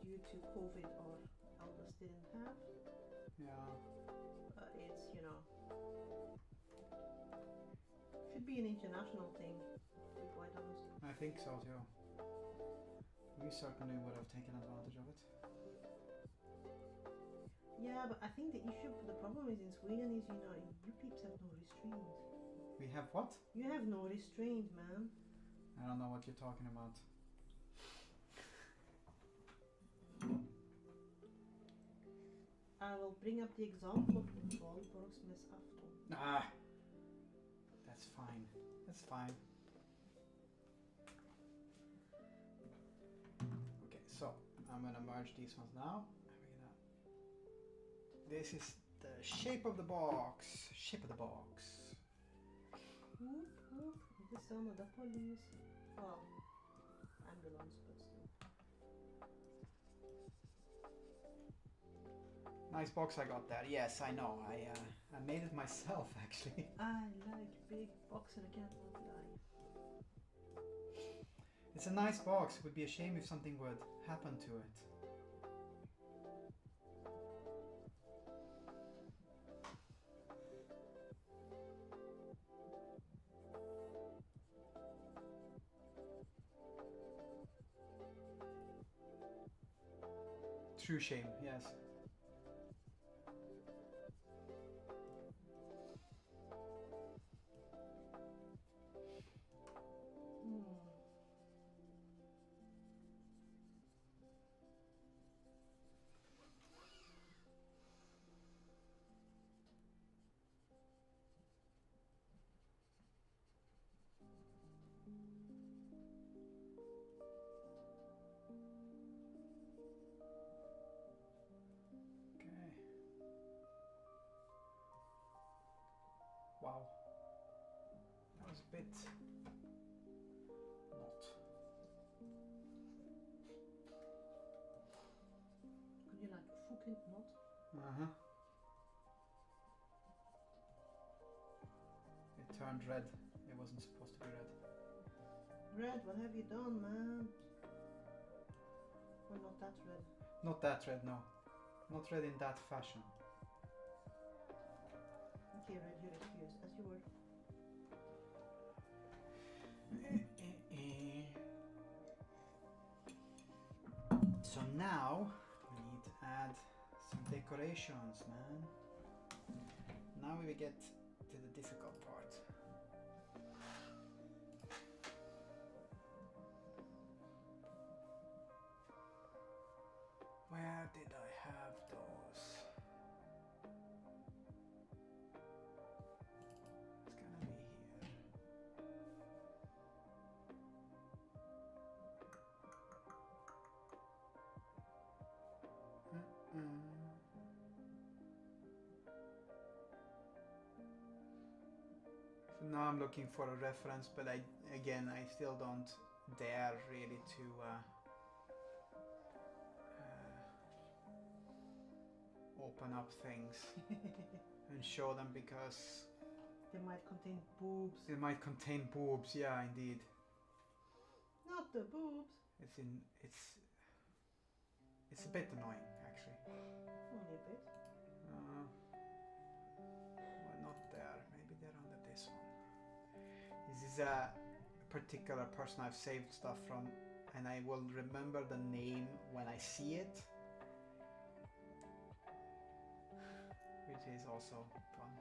Speaker 2: due to COVID, our elders didn't have.
Speaker 1: Yeah.
Speaker 2: It's, you know, should be an international thing, to be quite honest.
Speaker 1: I think so too. We certainly would have taken advantage of it.
Speaker 2: Yeah, but I think the problem is in Sweden is, you know, you peeps have no restraint.
Speaker 1: We have what?
Speaker 2: You have no restraint, man.
Speaker 1: I don't know what you're talking about.
Speaker 2: I will bring up the example of Valborgsmässoafton.
Speaker 1: Ah, that's fine. That's fine. Okay, so I'm gonna merge these ones now. This is the shape of the box. Shape of the box.
Speaker 2: Whoop, whoop. The sound of the police. Well, ambulance, but still.
Speaker 1: Nice box I got there. Yes, I know. I made it myself actually.
Speaker 2: I like big box and I can't lie.
Speaker 1: It's a nice box. It would be a shame if something would happen to it. True shame, yes. bit not.
Speaker 2: Could you like fucking not?
Speaker 1: Uh-huh. It turned red. It wasn't supposed to be red.
Speaker 2: Red, what have you done, man? Or not that red.
Speaker 1: Not that red, no. Not red in that fashion.
Speaker 2: Okay, Red, you're excused, as you were.
Speaker 1: So now we need to add some decorations, man. Now we get to the difficult part. Where did I have those? It's gonna be here. So now I'm looking for a reference, but I still don't dare really to open up things and show them because
Speaker 2: They might contain boobs.
Speaker 1: they might contain boobs. Yeah, indeed.
Speaker 2: Not the boobs.
Speaker 1: It's a bit annoying actually.
Speaker 2: Only a bit.
Speaker 1: Well, not there. Maybe they're under this one. This is a particular person I've saved stuff from, and I will remember the name when I see it, which is also fun.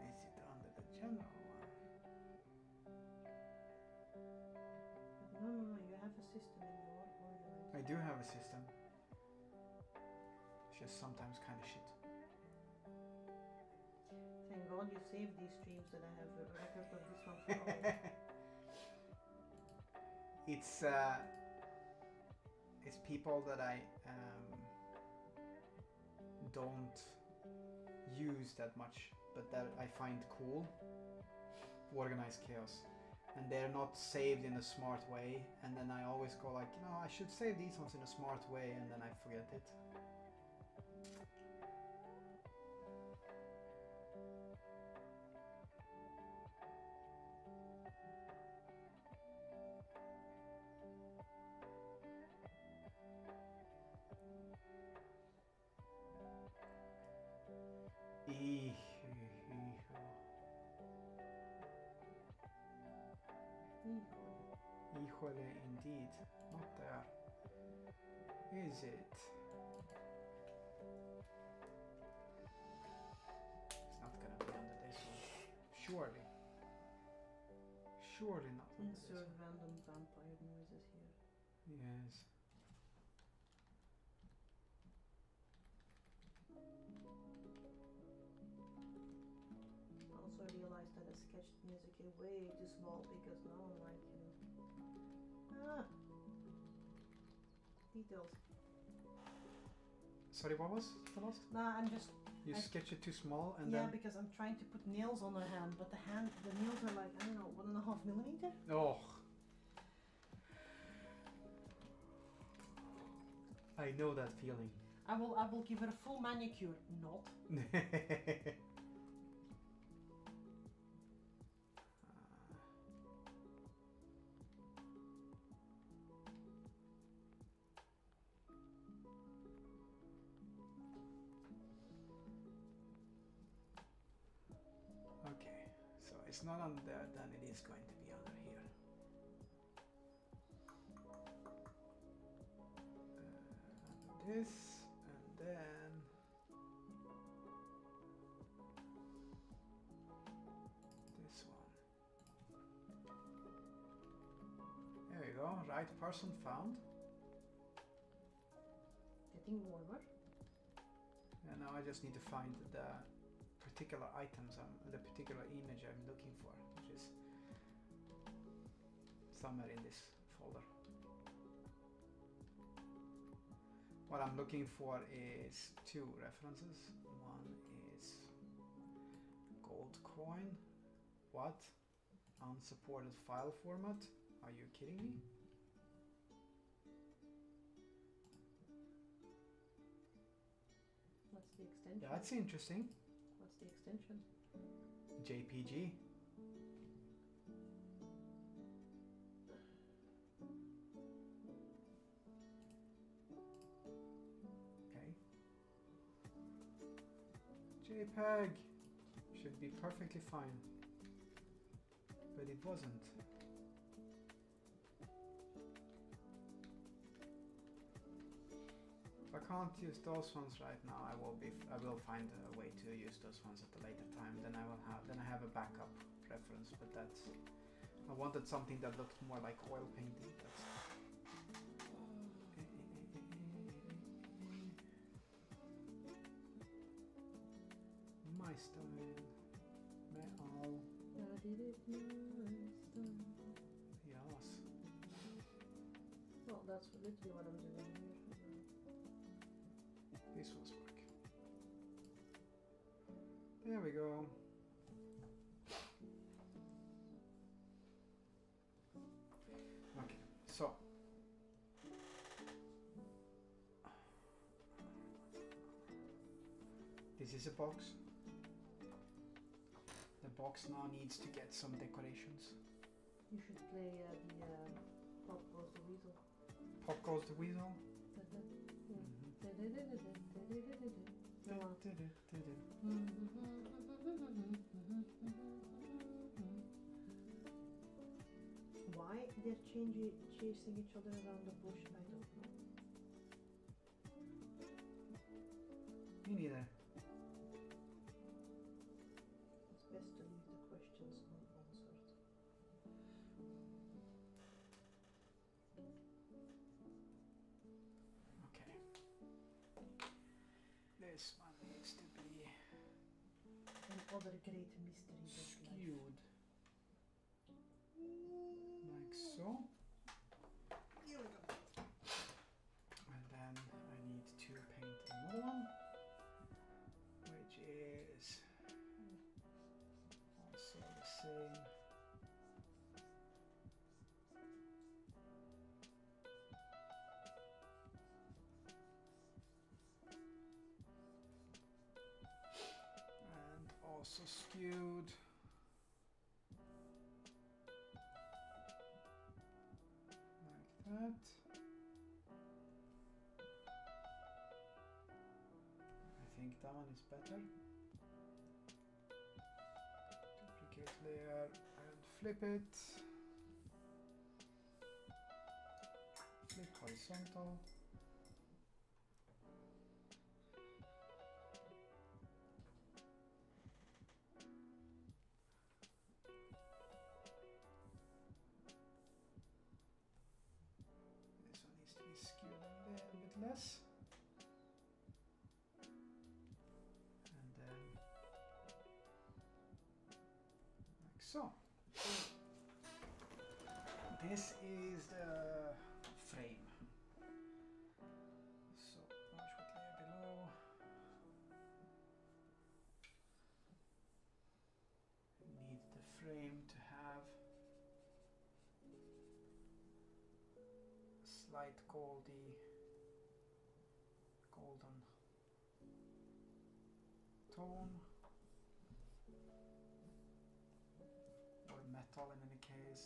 Speaker 1: Is it under the general one?
Speaker 2: No, you have a system in your organizer.
Speaker 1: I do have a system. It's just sometimes kind of shit.
Speaker 2: Thank God you saved these streams that I have a record of this one following.
Speaker 1: It's people that I don't use that much, but that I find cool. Organized chaos, and they're not saved in a smart way, and then I always go like, you know, I should save these ones in a smart way, and then I forget it. Híjole, indeed. Not there. Is it? It's not gonna be under this one. Surely. Surely not under this
Speaker 2: Insert
Speaker 1: one.
Speaker 2: random vampire noises here.
Speaker 1: Yes.
Speaker 2: Also realized that I sketched music way too small because now I'm like, details.
Speaker 1: Sorry, what was the last?
Speaker 2: Nah, I'm just
Speaker 1: You sketch it too small and
Speaker 2: yeah,
Speaker 1: then...
Speaker 2: because I'm trying to put nails on her hand, but the nails are like, I don't know, 1.5 millimeter.
Speaker 1: Oh. I know that feeling.
Speaker 2: I will give her a full manicure. Not.
Speaker 1: Okay, so it's not under there, then it is going to be under here. Under this, and then this one. There we go, right person found.
Speaker 2: Getting warmer.
Speaker 1: And now I just need to find the particular items, the particular image I'm looking for, which is somewhere in this folder. What I'm looking for is two references. One is gold coin. What? Unsupported file format? Are you kidding me?
Speaker 2: What's the extension?
Speaker 1: That's interesting.
Speaker 2: What's the extension?
Speaker 1: JPG. Okay. JPEG should be perfectly fine, but it wasn't. If I can't use those ones right now, I will find a way to use those ones at a later time. Then I have a backup reference, but I wanted something that looked more like oil painting. My style, metal. Yes.
Speaker 2: Well, that's literally what I'm doing here.
Speaker 1: This one's work. There we go. Okay, so this is a box. The box now needs to get some decorations.
Speaker 2: You should play the Pop Goes the Weasel.
Speaker 1: Pop Goes the Weasel.
Speaker 2: Why they're chasing each other around the bush, I don't know.
Speaker 1: Me neither.
Speaker 2: It's best to leave the questions unanswered.
Speaker 1: Okay. This one needs to be
Speaker 2: Another great mystery of life.
Speaker 1: skewed. Like so.
Speaker 2: Here we go.
Speaker 1: And then I need to paint another one, which is also the same. And also skewed. Like that. I think that one is better. Duplicate layer and flip it. Flip horizontal. This one needs to be skewed a little bit less. And then like so. This is the frame. So merge with layer below. Need the frame to have a slight golden tone, or metal in any case.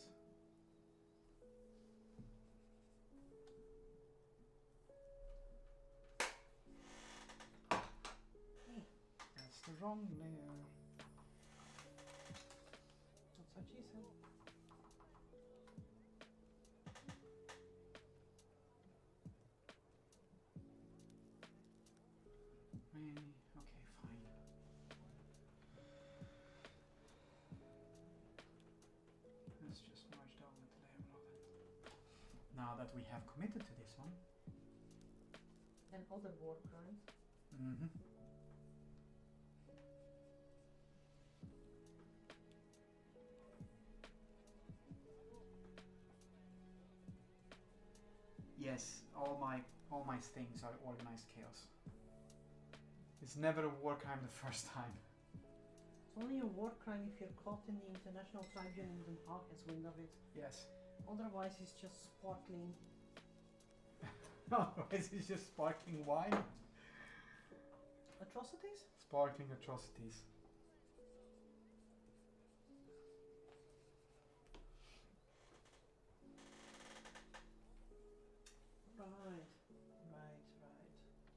Speaker 1: That's the wrong layer.
Speaker 2: That's what she said.
Speaker 1: Okay, fine. Let's just merge down with the layer below then. Now that we have committed to this one.
Speaker 2: And other war crimes.
Speaker 1: Mm-hmm. all my things are organized chaos. It's never a war crime the first time.
Speaker 2: It's only a war crime if you're caught in the International Tribunal in Den Haag as wind of it.
Speaker 1: Yes.
Speaker 2: Otherwise, it's just sparkling.
Speaker 1: Otherwise, it's just sparkling wine.
Speaker 2: Atrocities?
Speaker 1: Sparkling atrocities.
Speaker 2: Right.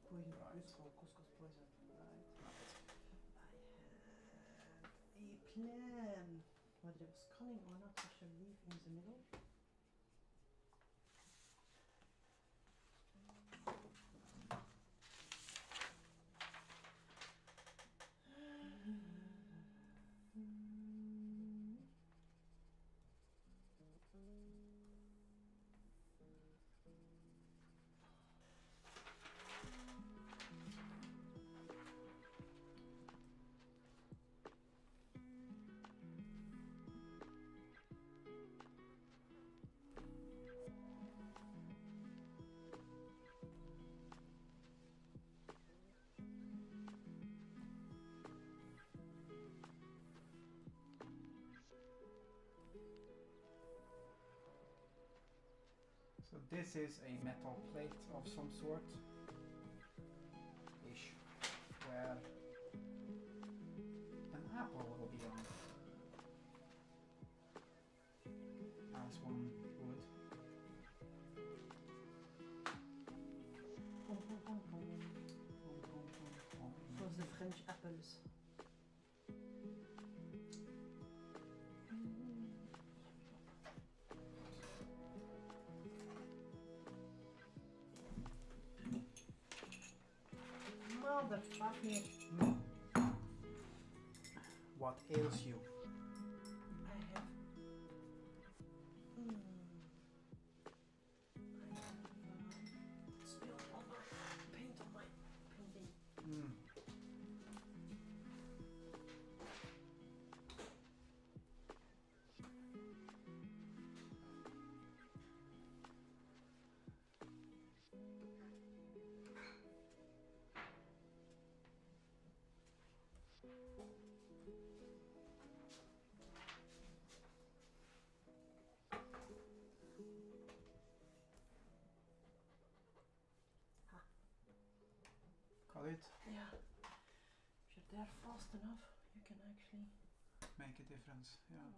Speaker 2: Poison.
Speaker 1: Right.
Speaker 2: Couscous poison. Right.
Speaker 1: Right.
Speaker 2: I had a plan. Whether it was cunning or not, I should leave in the middle.
Speaker 1: So this is a metal plate of some sort. Ish. Where an apple will be on. As one would.
Speaker 2: Pom, pom, pom, pom. It was the French apples. Motherfucker.
Speaker 1: What ails you?
Speaker 2: I have. I have spilled all my paint on my painting.
Speaker 1: Got it?
Speaker 2: Yeah. If you're there fast enough, you can actually.
Speaker 1: Make a difference, yeah.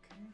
Speaker 1: Okay.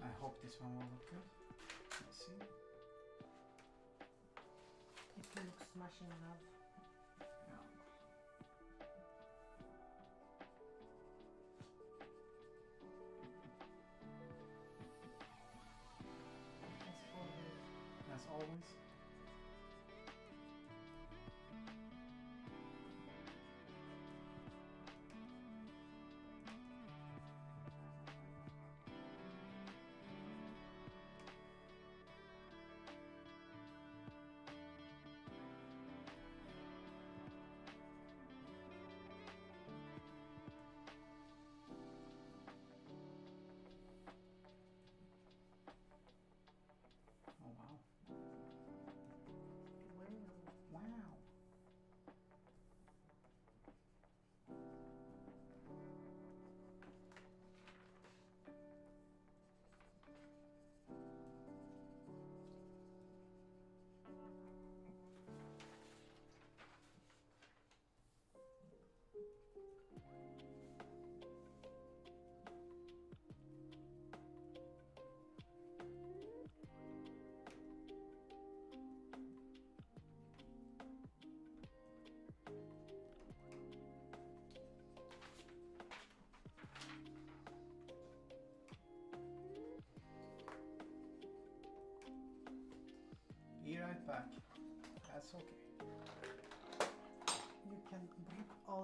Speaker 1: I hope this one will look good. Let's see.
Speaker 2: It looks smashing enough.
Speaker 1: Yeah.
Speaker 2: As always.
Speaker 1: As always.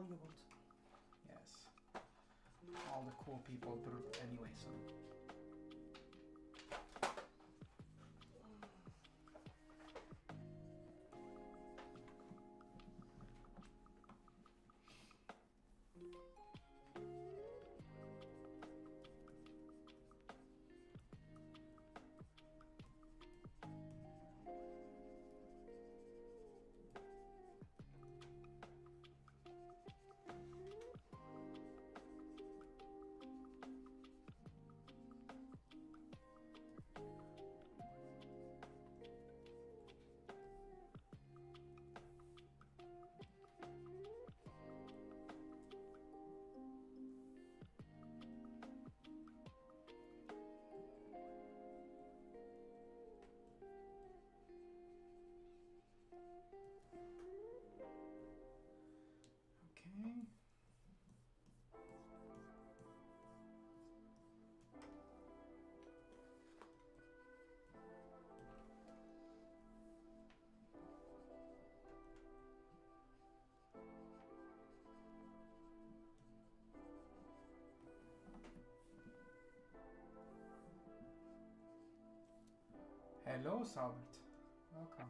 Speaker 2: all you want.
Speaker 1: Yes. All the cool people brew anyway, so. Okay. Hello, Salbert. Welcome.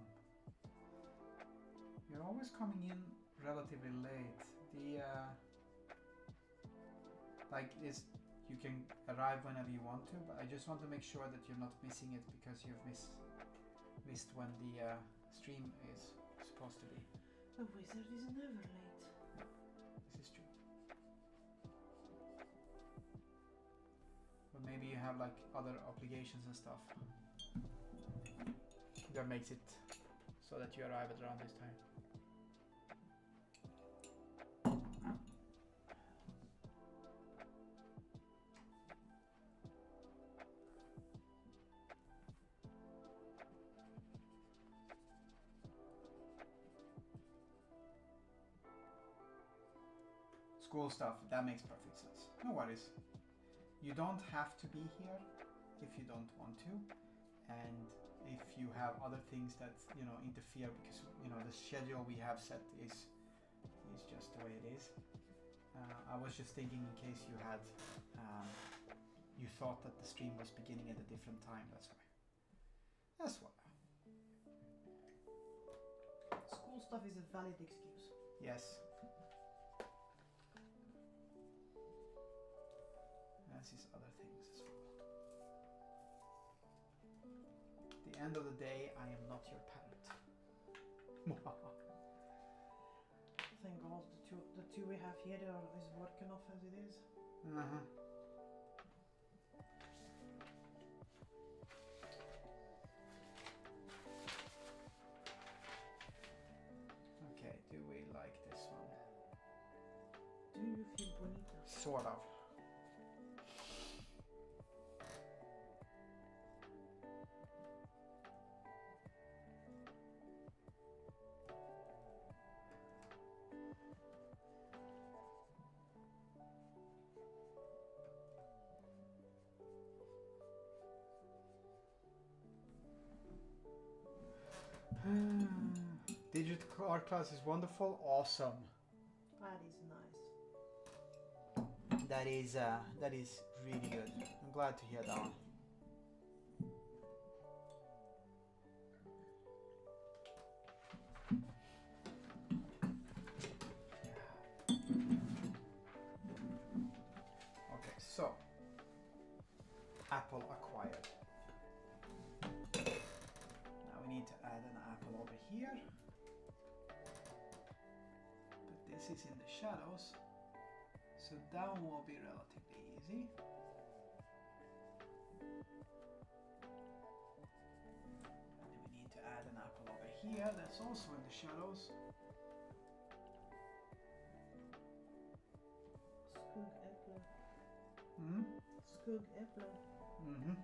Speaker 1: You're always coming in relatively late. You can arrive whenever you want to, but I just want to make sure that you're not missing it because you've missed when the stream is supposed to be.
Speaker 2: A wizard is never late.
Speaker 1: This is true. But maybe you have like other obligations and stuff that makes it so that you arrive at around this time. School stuff, that makes perfect sense. No worries. You don't have to be here if you don't want to, and if you have other things that interfere, because the schedule we have set is just the way it is. I was just thinking in case you had you thought that the stream was beginning at a different time. That's why.
Speaker 2: School stuff is a valid excuse.
Speaker 1: Yes. As is other things as well. At the end of the day, I am not your parent.
Speaker 2: Thank God the two we have here is working off as it is.
Speaker 1: Uh-huh. Okay, do we like this one?
Speaker 2: Do you feel bonita?
Speaker 1: Sort of. Digital art class is wonderful, awesome.
Speaker 2: That is nice.
Speaker 1: That is really good. I'm glad to hear that one. Okay, so apple acquired. Now we need to add an apple over here. But this is in the shadows, so that will be relatively easy. And then we need to add an apple over here, that's also in the shadows.
Speaker 2: Skugäpple.
Speaker 1: Mm?
Speaker 2: Skugäpple.
Speaker 1: Mm-hmm.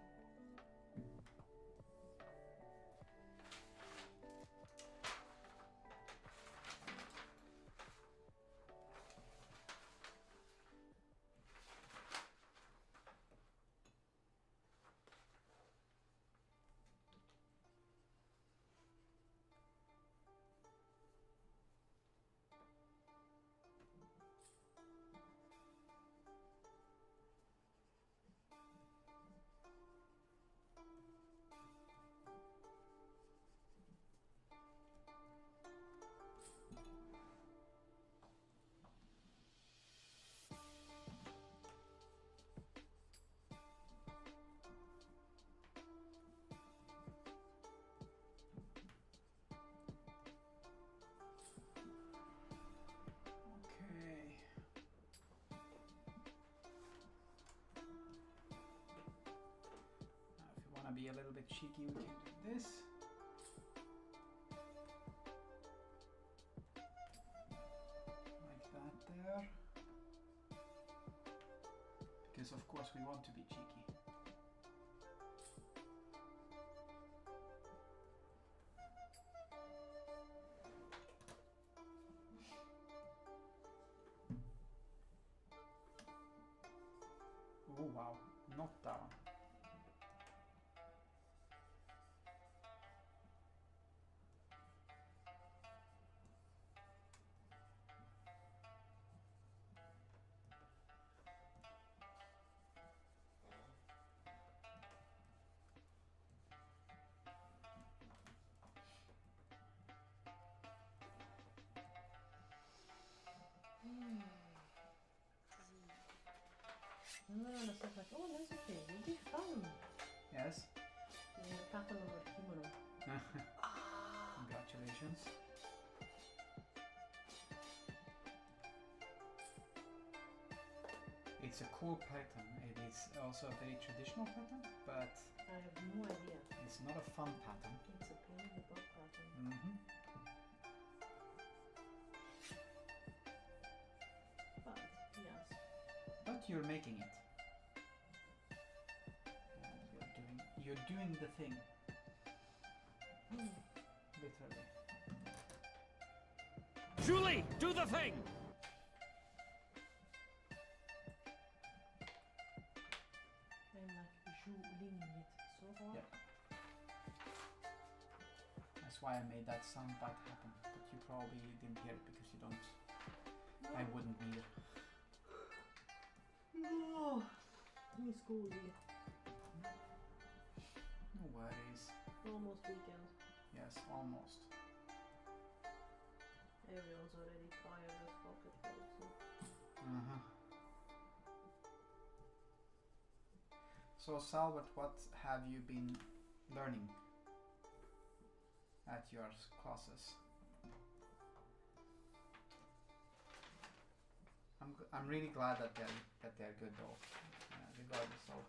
Speaker 1: be a little bit cheeky, we can do this. Like that there. Because of course we want to be cheeky. Oh wow, not down.
Speaker 2: And I was like, oh, that's okay, it'll be fun.
Speaker 1: Yes.
Speaker 2: The pattern of a kimono.
Speaker 1: Congratulations. It's a cool pattern. It is also a very traditional pattern, but
Speaker 2: I have no idea.
Speaker 1: it's not a fun pattern.
Speaker 2: It's a pain in the butt pattern.
Speaker 1: Mm-hmm.
Speaker 2: But, yes.
Speaker 1: But you're making it. And you're doing the thing. Literally.
Speaker 4: Julie, do the thing!
Speaker 2: I'm like juling it so hard.
Speaker 1: Yep. That's why I made that sound bite happen. But you probably didn't hear it because you don't. I wouldn't either.
Speaker 2: No. Me scusi.
Speaker 1: No worries.
Speaker 2: Almost weekend.
Speaker 1: Yes, almost.
Speaker 2: Everyone's already tired as fuck at work, so.
Speaker 1: Uh-huh. So Salbert, what have you been learning at your classes? I'm really glad that they're good though, regardless of.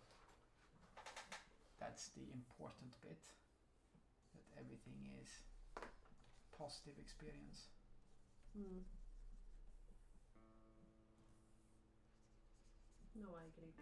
Speaker 1: That's the important bit. That everything is positive experience.
Speaker 2: No, I agree.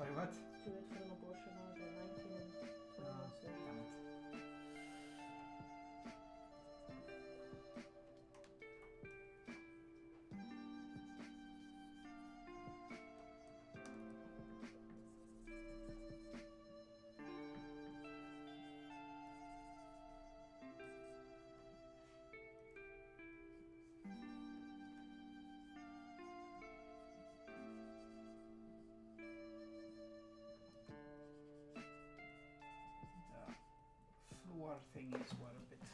Speaker 1: Sorry, what?
Speaker 2: Too late for an abortion now. They're 19 and 20 months old.
Speaker 1: Damn it. The floor thingies were a bit off.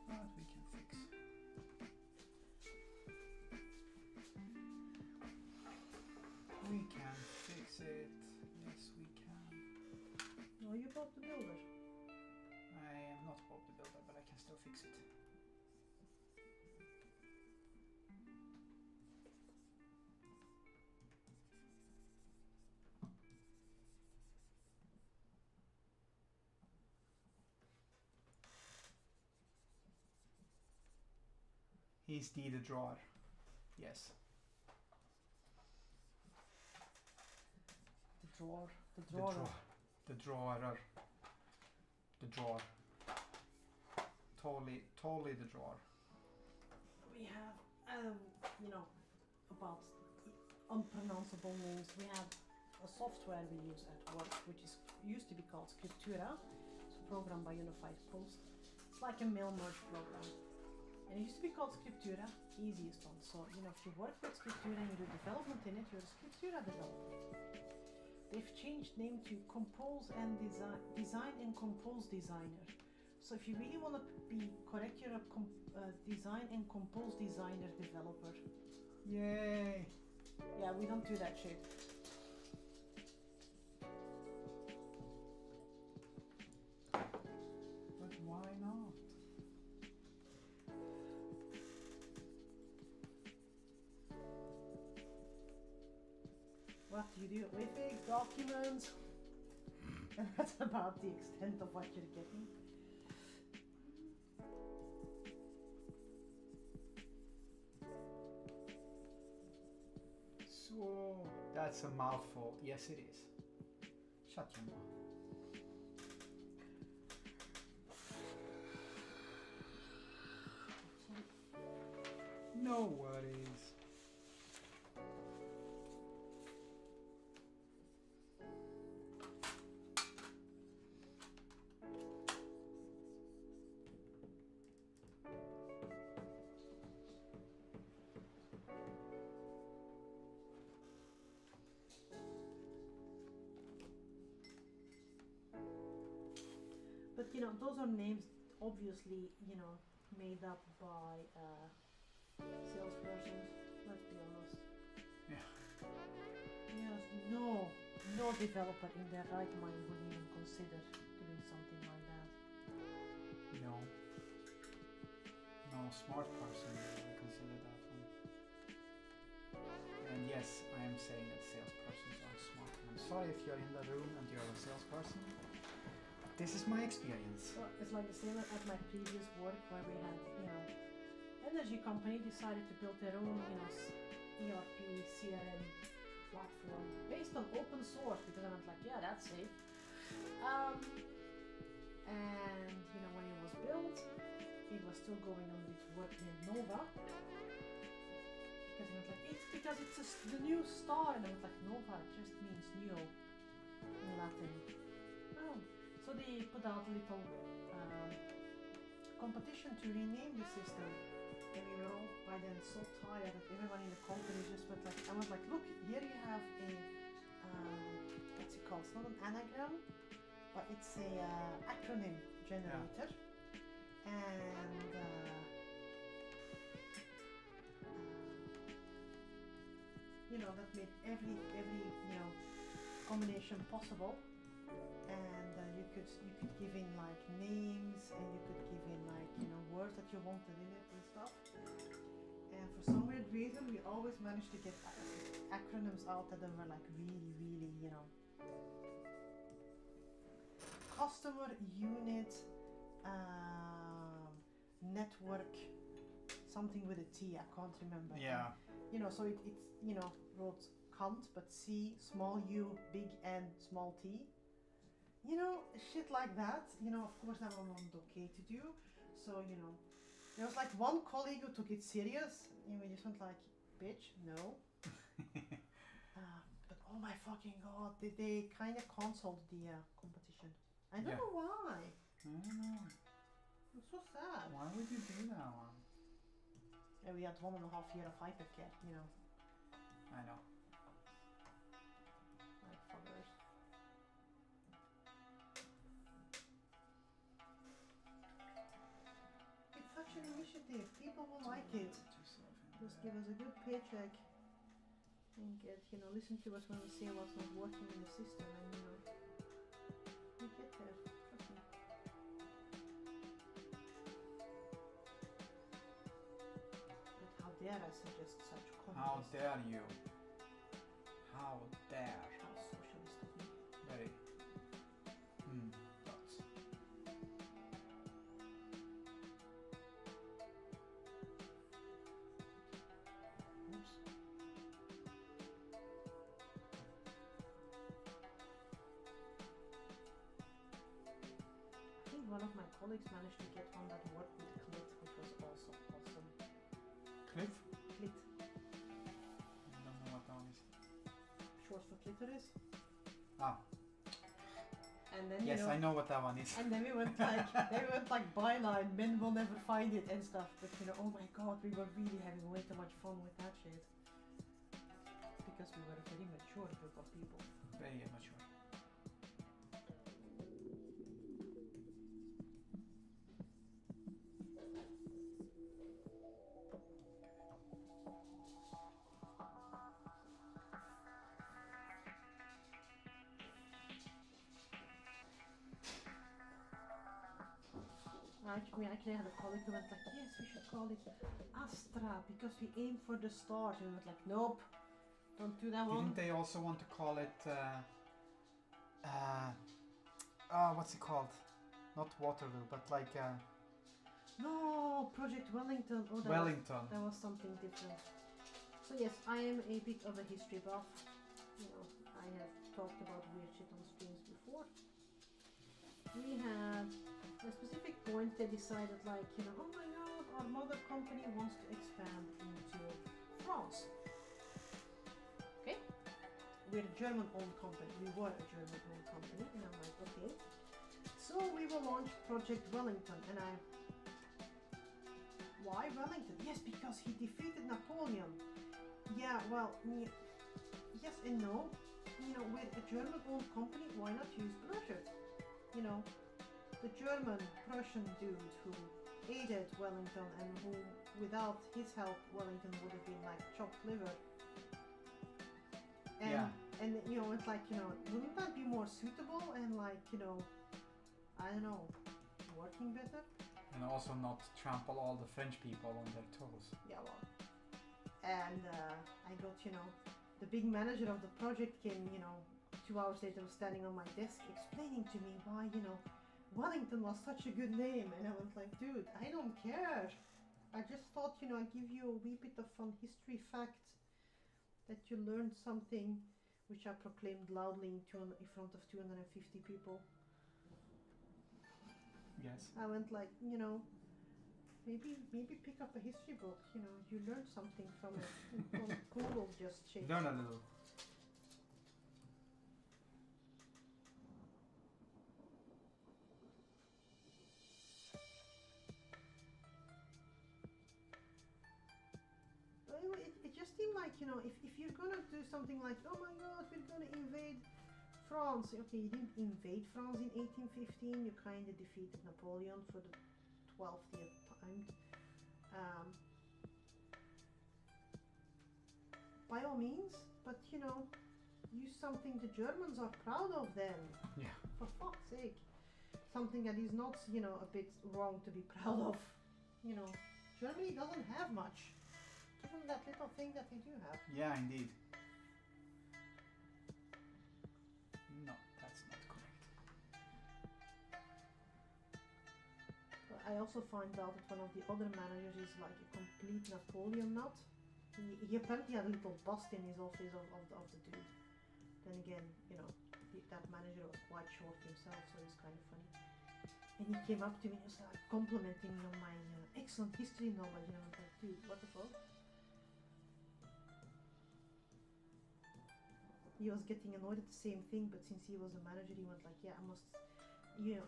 Speaker 1: But we can fix. We can fix it. Yes, we can.
Speaker 2: No, you bought the builder.
Speaker 1: I am not Bob the Builder, but I can still fix it. He's the drawer. Yes.
Speaker 2: The drawer. The
Speaker 1: The
Speaker 2: drawer.
Speaker 1: drawer. The drawer. The drawer. Totally the drawer.
Speaker 2: We have, you know, about unpronounceable names. We have a software we use at work, which is used to be called Scriptura. It's a program by Unified Post. It's like a mail merge program. And it used to be called Scriptura, easiest one. So, you know, if you work with Scriptura and you do development in it, you're a Scriptura developer. They've changed name to Compose and Design and Compose Designer. So if you really want to be correct, you're a Design and Compose Designer developer.
Speaker 1: Yay!
Speaker 2: Yeah, we don't do that shit.
Speaker 1: But why not?
Speaker 2: What do you do? We fix documents. And that's about the extent of what you're getting.
Speaker 1: So that's a mouthful. Yes, it is. Shut your mouth. No worries.
Speaker 2: But you know, those are names obviously, you know, made up by salespersons, let's be honest.
Speaker 1: Yeah.
Speaker 2: Yes, no developer in their right mind would even consider doing something like that.
Speaker 1: No. No smart person will consider that one. And yes, I am saying that salespersons are smart. I'm sorry if you're in the room and you're a salesperson. This is my experience.
Speaker 2: So it's like the same at my previous work where we had, you know, energy company decided to build their own, you know, ERP, CRM platform based on open source because I was like, yeah, that's safe. And you know, when it was built, it was still going on with work named Nova. Because it was like, it's because it's the new star, and I was like, Nova just means new in Latin. Oh. So they put out a little competition to rename the system, and we were all by then so tired that everyone in the company just went like, I was like, look, here you have a, what's it called? It's not an anagram, but it's a acronym generator, and you know, that made every you know combination possible. And you could give in like names, and you could give in like, you know, words that you wanted in it and stuff. And for some weird reason, we always managed to get acronyms out that were like really, you know, customer unit network, something with a T, I can't remember.
Speaker 1: Yeah.
Speaker 2: You know, so it's, you know, wrote Kant, but C, small u, big N, small t. You know, shit like that. You know, of course that wasn't okay to do. So, you know, there was like one colleague who took it serious, and we just went like, bitch, no. But oh my fucking god, they kind of cancelled the competition. I don't know why.
Speaker 1: I don't know.
Speaker 2: It's so sad.
Speaker 1: Why would you do that one?
Speaker 2: And we had 1.5 years of hypercare, you know.
Speaker 1: I know.
Speaker 2: Like fuckers. It's such an initiative. People will like it. Just give us a good paycheck and get, you know, listen to us when we say what's not working in the system, and you know, we get there. Trust me. But how dare I suggest such
Speaker 1: How
Speaker 2: communist?
Speaker 1: dare you? How dare?
Speaker 2: How socialist of me.
Speaker 1: Very. Lots. Oops.
Speaker 2: I think one of my colleagues managed to get one that worked with clit, which was also awesome.
Speaker 1: Cliff?
Speaker 2: Clit,
Speaker 1: I don't know what that one is.
Speaker 2: short for clitoris.
Speaker 1: Ah.
Speaker 2: And then
Speaker 1: Yes,
Speaker 2: you know,
Speaker 1: I know what that one is.
Speaker 2: and then we went like byline, men will never find it and stuff. But you know, oh my god, we were really having way too much fun with that shit. Because we were a very mature group of people.
Speaker 1: Very immature.
Speaker 2: I actually had a colleague who went like, yes, we should call it Astra because we aim for the stars. And we went like, nope, don't do that one.
Speaker 1: Didn't they also want to call it what's it called? Not Waterloo, but like
Speaker 2: No, Project Wellington. Oh,
Speaker 1: Wellington.
Speaker 2: That was something different. So yes, I am a bit of a history buff. You know, I have talked about weird shit on streams before. We had a specific point they decided like, you know, oh my god, our mother company wants to expand into France. Okay? We're a German-owned company. We were a German-owned company, and I'm like, okay. So we will launch Project Wellington, and why Wellington? Yes, because he defeated Napoleon. Yeah, well, yes and no. You know, we're a German-owned company, why not use Prussia? You know, the German Prussian dude who aided Wellington and who, without his help, Wellington would have been like chopped liver. And you know, it's like, you know, wouldn't that be more suitable and like, you know, I don't know, working better?
Speaker 1: And also not trample all the French people on their toes.
Speaker 2: Yeah, well. And I got, you know, the big manager of the project came, you know, 2 hours later was standing on my desk explaining to me why, you know, Wellington was such a good name. And I was like, dude, I don't care. I just thought, you know, I'd give you a wee bit of fun history fact that you learned something which I proclaimed loudly in front of 250 people.
Speaker 1: Yes.
Speaker 2: I went like, you know, maybe pick up a history book, you know, you learned something from it. Google just shit.
Speaker 1: Learn a little.
Speaker 2: But anyway, it just seemed like, you know, if you're gonna do something like, oh my god, we're gonna invade France. Okay, you didn't invade France in 1815, you kind of defeated Napoleon for the 12th time. By all means, but you know, use something the Germans are proud of then.
Speaker 1: Yeah.
Speaker 2: For fuck's sake. Something that is not, you know, a bit wrong to be proud of. You know, Germany doesn't have much. Given that little thing that they do have.
Speaker 1: Yeah, indeed. No, that's not correct.
Speaker 2: I also find out that one of the other managers is like a complete Napoleon nut. He apparently had a little bust in his office of the dude. Then again, you know, that manager was quite short himself, so it's kind of funny. And he came up to me and was like complimenting me on my excellent history knowledge, and I was like, dude, what the fuck? He was getting annoyed at the same thing, but since he was a manager, he went like, yeah,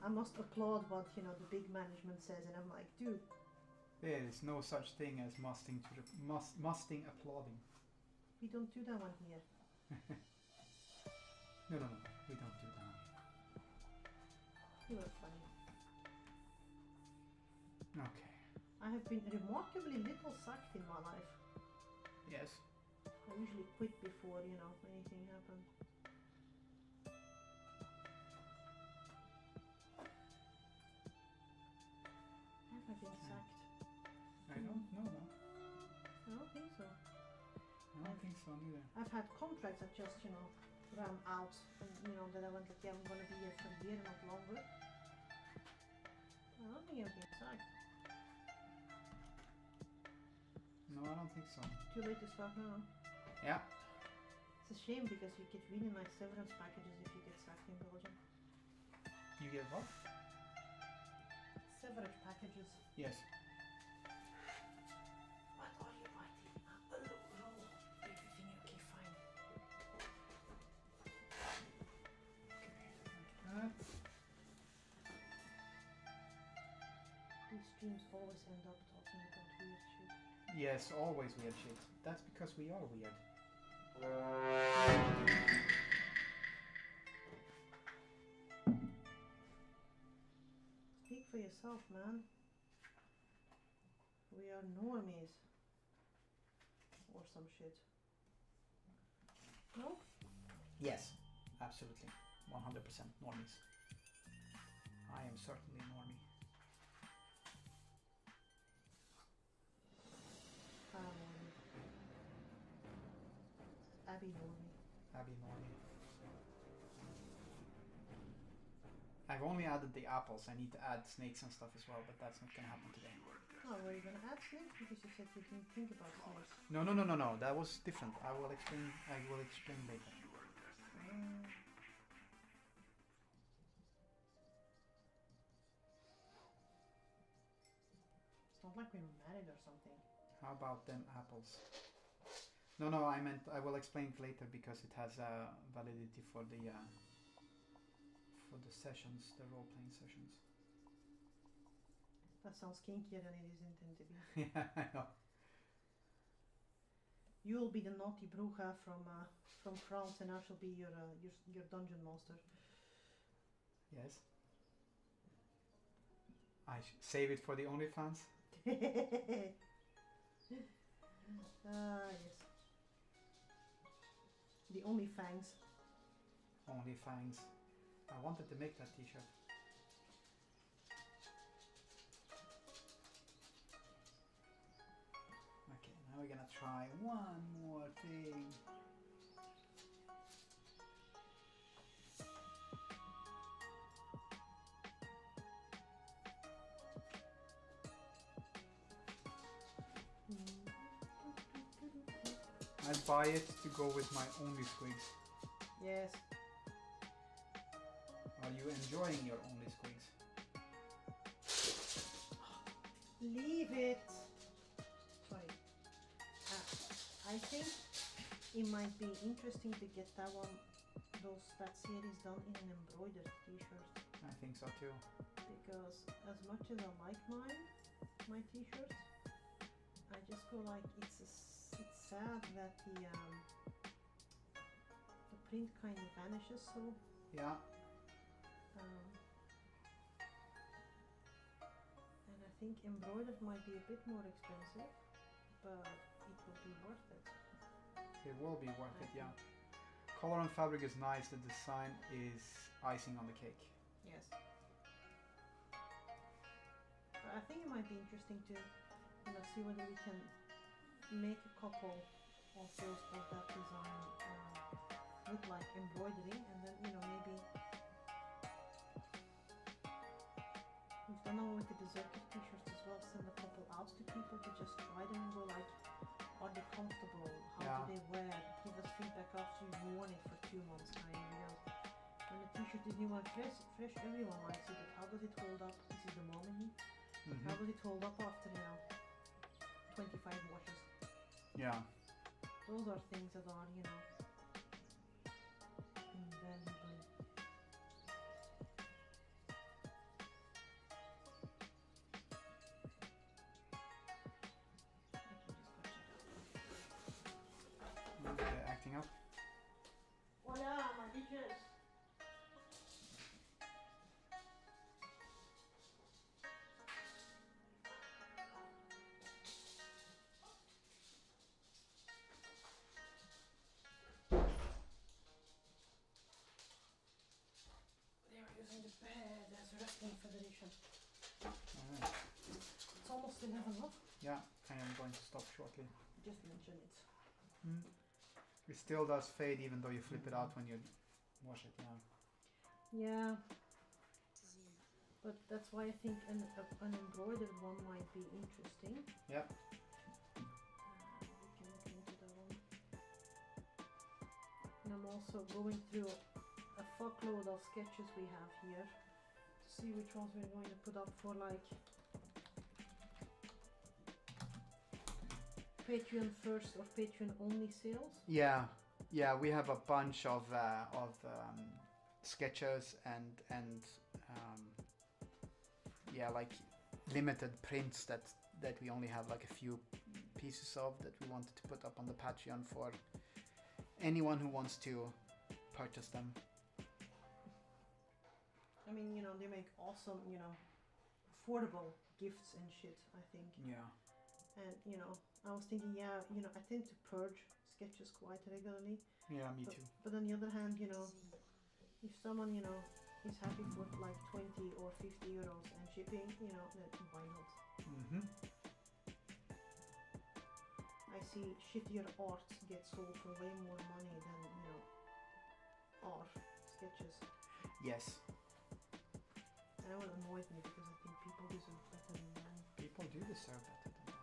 Speaker 2: I must applaud what, you know, the big management says, and I'm like, dude.
Speaker 1: There is no such thing as musting applauding.
Speaker 2: We don't do that one here.
Speaker 1: No, we don't do that.
Speaker 2: You were funny.
Speaker 1: Okay.
Speaker 2: I have been remarkably little sacked in my life.
Speaker 1: Yes.
Speaker 2: I usually quit before, you know, anything happened. Have I been sacked?
Speaker 1: I don't know. No.
Speaker 2: I don't think so.
Speaker 1: I don't think so neither.
Speaker 2: I've had contracts that just, you know, ran out, and you know, that I went like, yeah, I'm gonna be here for a year, not longer. I don't think I've been sacked.
Speaker 1: No, I don't think so.
Speaker 2: Too late to start now.
Speaker 1: Yeah.
Speaker 2: It's a shame because you get really nice severance packages if you get sacked in Belgium.
Speaker 1: You get what?
Speaker 2: Severance packages.
Speaker 1: Yes.
Speaker 2: What are you writing? A low roll. Everything okay, fine.
Speaker 1: That.
Speaker 2: These streams always end up talking about weird shit.
Speaker 1: Yes, always weird shit. That's because we are weird.
Speaker 2: Speak for yourself, man. We are normies. Or some shit. No?
Speaker 1: Yes, absolutely. 100% normies. I am certainly a normie.
Speaker 2: Normie. Abby normie.
Speaker 1: Abby normie. I've only added the apples. I need to add snakes and stuff as well, but that's not gonna happen today.
Speaker 2: Oh, were you gonna add snakes? Because you said you didn't think about snakes.
Speaker 1: No. That was different. I will explain later.
Speaker 2: It's not like we were married or something.
Speaker 1: How about them apples? No, I meant I will explain it later because it has validity for the sessions, the role-playing sessions.
Speaker 2: That sounds kinkier than it is intended to be.
Speaker 1: Yeah, I know.
Speaker 2: You'll be the naughty bruja from France, and I shall be your dungeon master.
Speaker 1: Yes. I save it for the OnlyFans.
Speaker 2: Yes. The only fangs.
Speaker 1: OnlyFans. I wanted to make that t-shirt. Okay, now we're gonna try one more thing. I'd buy it to go with my only squigs.
Speaker 2: Yes.
Speaker 1: Are you enjoying your only squigs?
Speaker 2: Leave it. Sorry. I think it might be interesting to get that series done in an embroidered t-shirt.
Speaker 1: I think so too.
Speaker 2: Because as much as I like my t-shirts, I just go like it's sad that the print kind of vanishes. So
Speaker 1: Yeah.
Speaker 2: and I think embroidered might be a bit more expensive, but it will be worth it.
Speaker 1: It will be worth it, yeah. Color and fabric is nice, the design is icing on the cake.
Speaker 2: Yes. But I think it might be interesting to see whether we can make a couple of that design look like embroidery, and then maybe if I've done them with the circuit t-shirts as well. Send a couple out to people to just try them and go like, are they comfortable? How do they wear? Give us feedback after you've worn it for 2 months. Kind of, because when a t-shirt is new and fresh, everyone likes it. But how does it hold up? This is the mom in me. How does it hold up after 25 washes?
Speaker 1: Yeah.
Speaker 2: Those are things that are invaluable.
Speaker 1: Acting up.
Speaker 2: Hola, my bitches. They are using the bed as a wrestling federation.
Speaker 1: Alright.
Speaker 2: It's almost 11 up.
Speaker 1: Yeah, I am going to stop shortly.
Speaker 2: Just mention it.
Speaker 1: It still does fade even though you flip it out when you wash it,
Speaker 2: Yeah. But that's why I think an embroidered one might be interesting.
Speaker 1: Yep.
Speaker 2: We can look into that one. And I'm also going through a fuckload of sketches we have here to see which ones we're going to put up for like Patreon first or Patreon only sales.
Speaker 1: Yeah, we have a bunch of sketches and like limited prints that we only have like a few pieces of that we wanted to put up on the Patreon for anyone who wants to purchase them.
Speaker 2: I mean, they make awesome, affordable gifts and shit, I think.
Speaker 1: Yeah.
Speaker 2: And, I was thinking, I tend to purge sketches quite regularly.
Speaker 1: Yeah, me too.
Speaker 2: But on the other hand, if someone, is happy for like 20 or 50 euros and shipping, then why not? I see shittier art get sold for way more money than, art sketches.
Speaker 1: Yes.
Speaker 2: And that one annoys me because I think people deserve better than that.
Speaker 1: People do deserve better than that.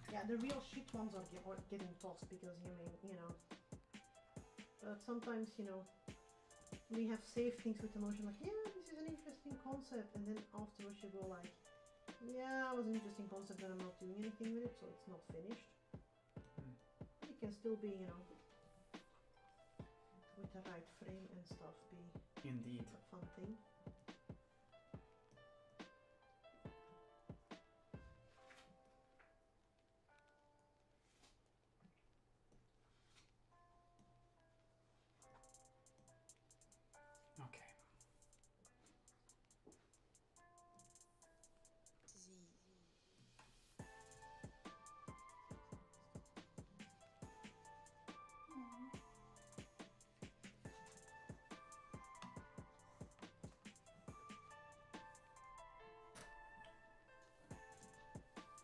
Speaker 2: Yeah, the real shit ones are getting tossed because but sometimes we have saved things with emotion like, yeah, this is an interesting concept, and then afterwards you go like, yeah, it was an interesting concept and I'm not doing anything with it, so it's not finished. It can still be, with the right frame and stuff, be
Speaker 1: Indeed.
Speaker 2: a fun thing.
Speaker 1: Okay.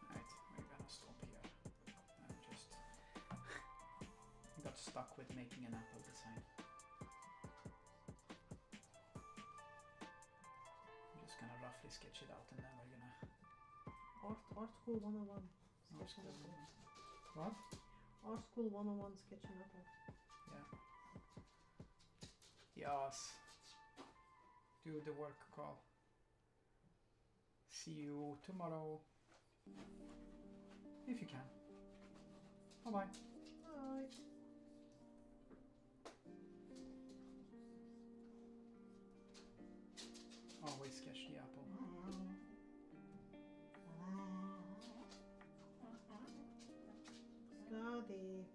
Speaker 1: Right, we're gonna stop here. I'm just got stuck with making an apple design. I'm just gonna roughly sketch it out and then we're gonna...
Speaker 2: Art School 101.
Speaker 1: Art
Speaker 2: Sketching
Speaker 1: School
Speaker 2: apple.
Speaker 1: 101. What?
Speaker 2: Art School 101 sketching apple.
Speaker 1: Yeah. Yes. Do the work, Carl. See you tomorrow. If you can. Bye-bye.
Speaker 2: Bye.
Speaker 1: Always sketch the apple.
Speaker 2: Study.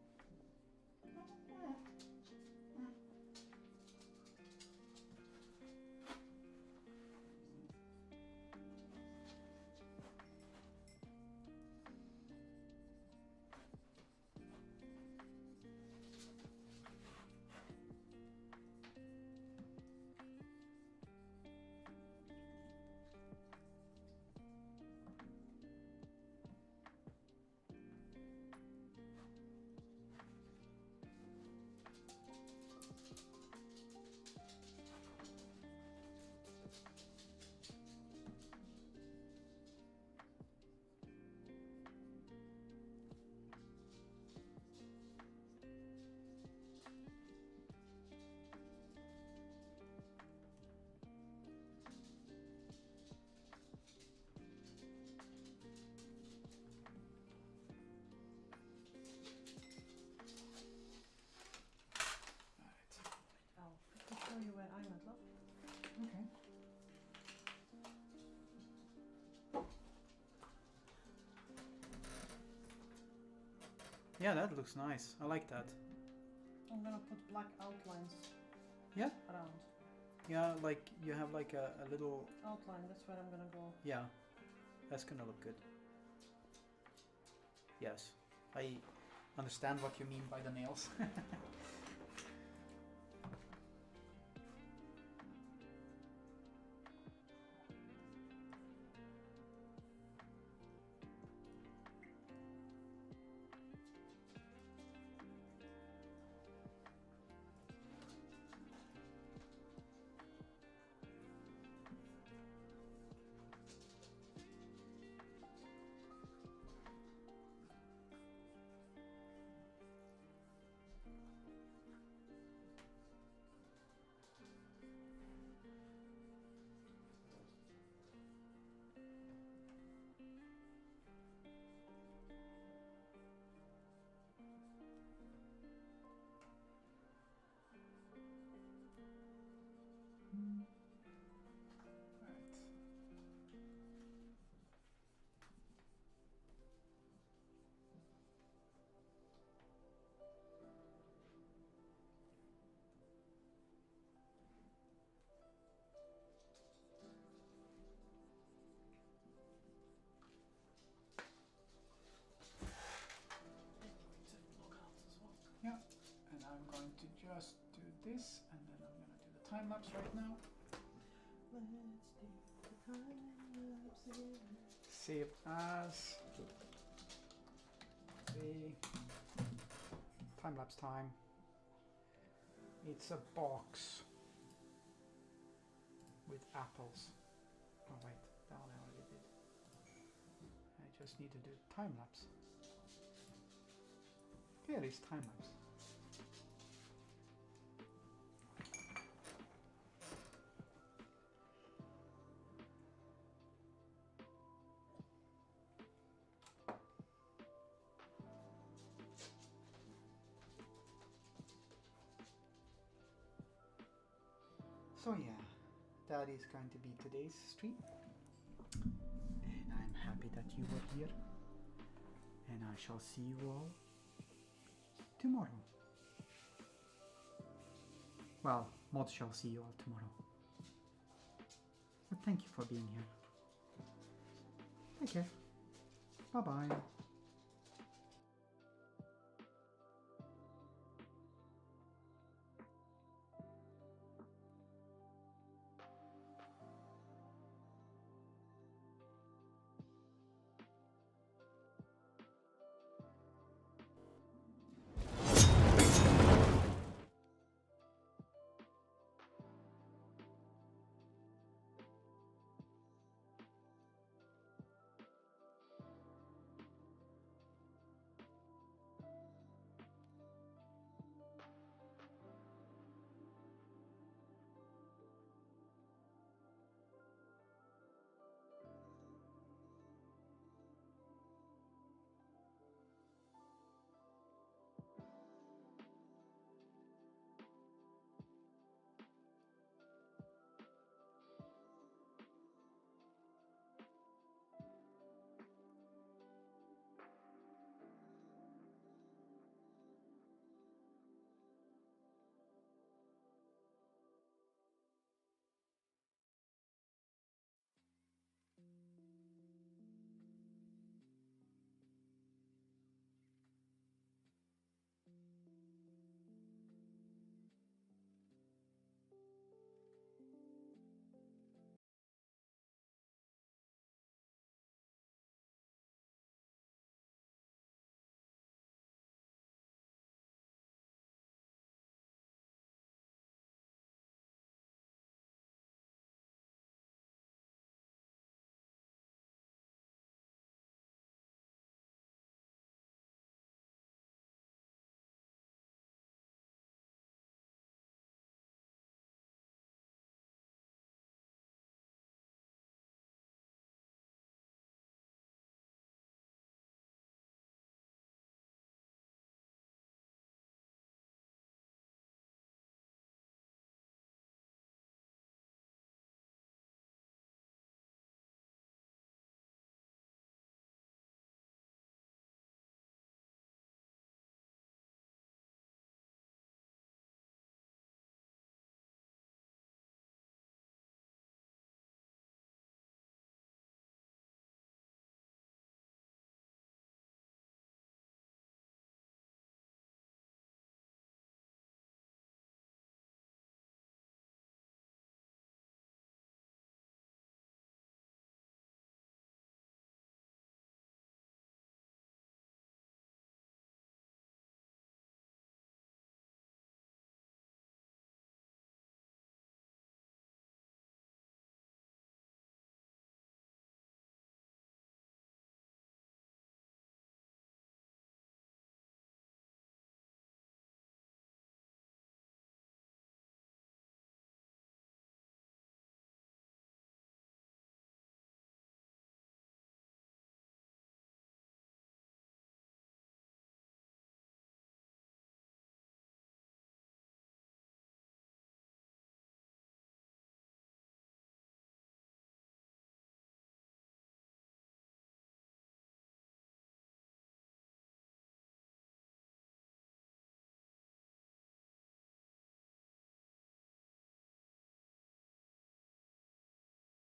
Speaker 1: Yeah, that looks nice. I like that.
Speaker 2: I'm gonna put black outlines
Speaker 1: Yeah.
Speaker 2: around.
Speaker 1: Yeah, like you have like a little.
Speaker 2: Outline, that's where I'm gonna go.
Speaker 1: Yeah, that's gonna look good. Yes, I understand what you mean by the nails. Yeah, and I'm going to just do this, and then I'm going to do the time lapse right now.
Speaker 2: Let's do the time lapse again.
Speaker 1: Save as. The time lapse time. It's a box with apples. Oh wait, that one I already did. I just need to do time lapse. Here is time lapse. So yeah, that is going to be today's stream. And I'm happy that you were here. And I shall see you all tomorrow. Well, Mod shall see you all tomorrow. But thank you for being here. Take care. Bye bye.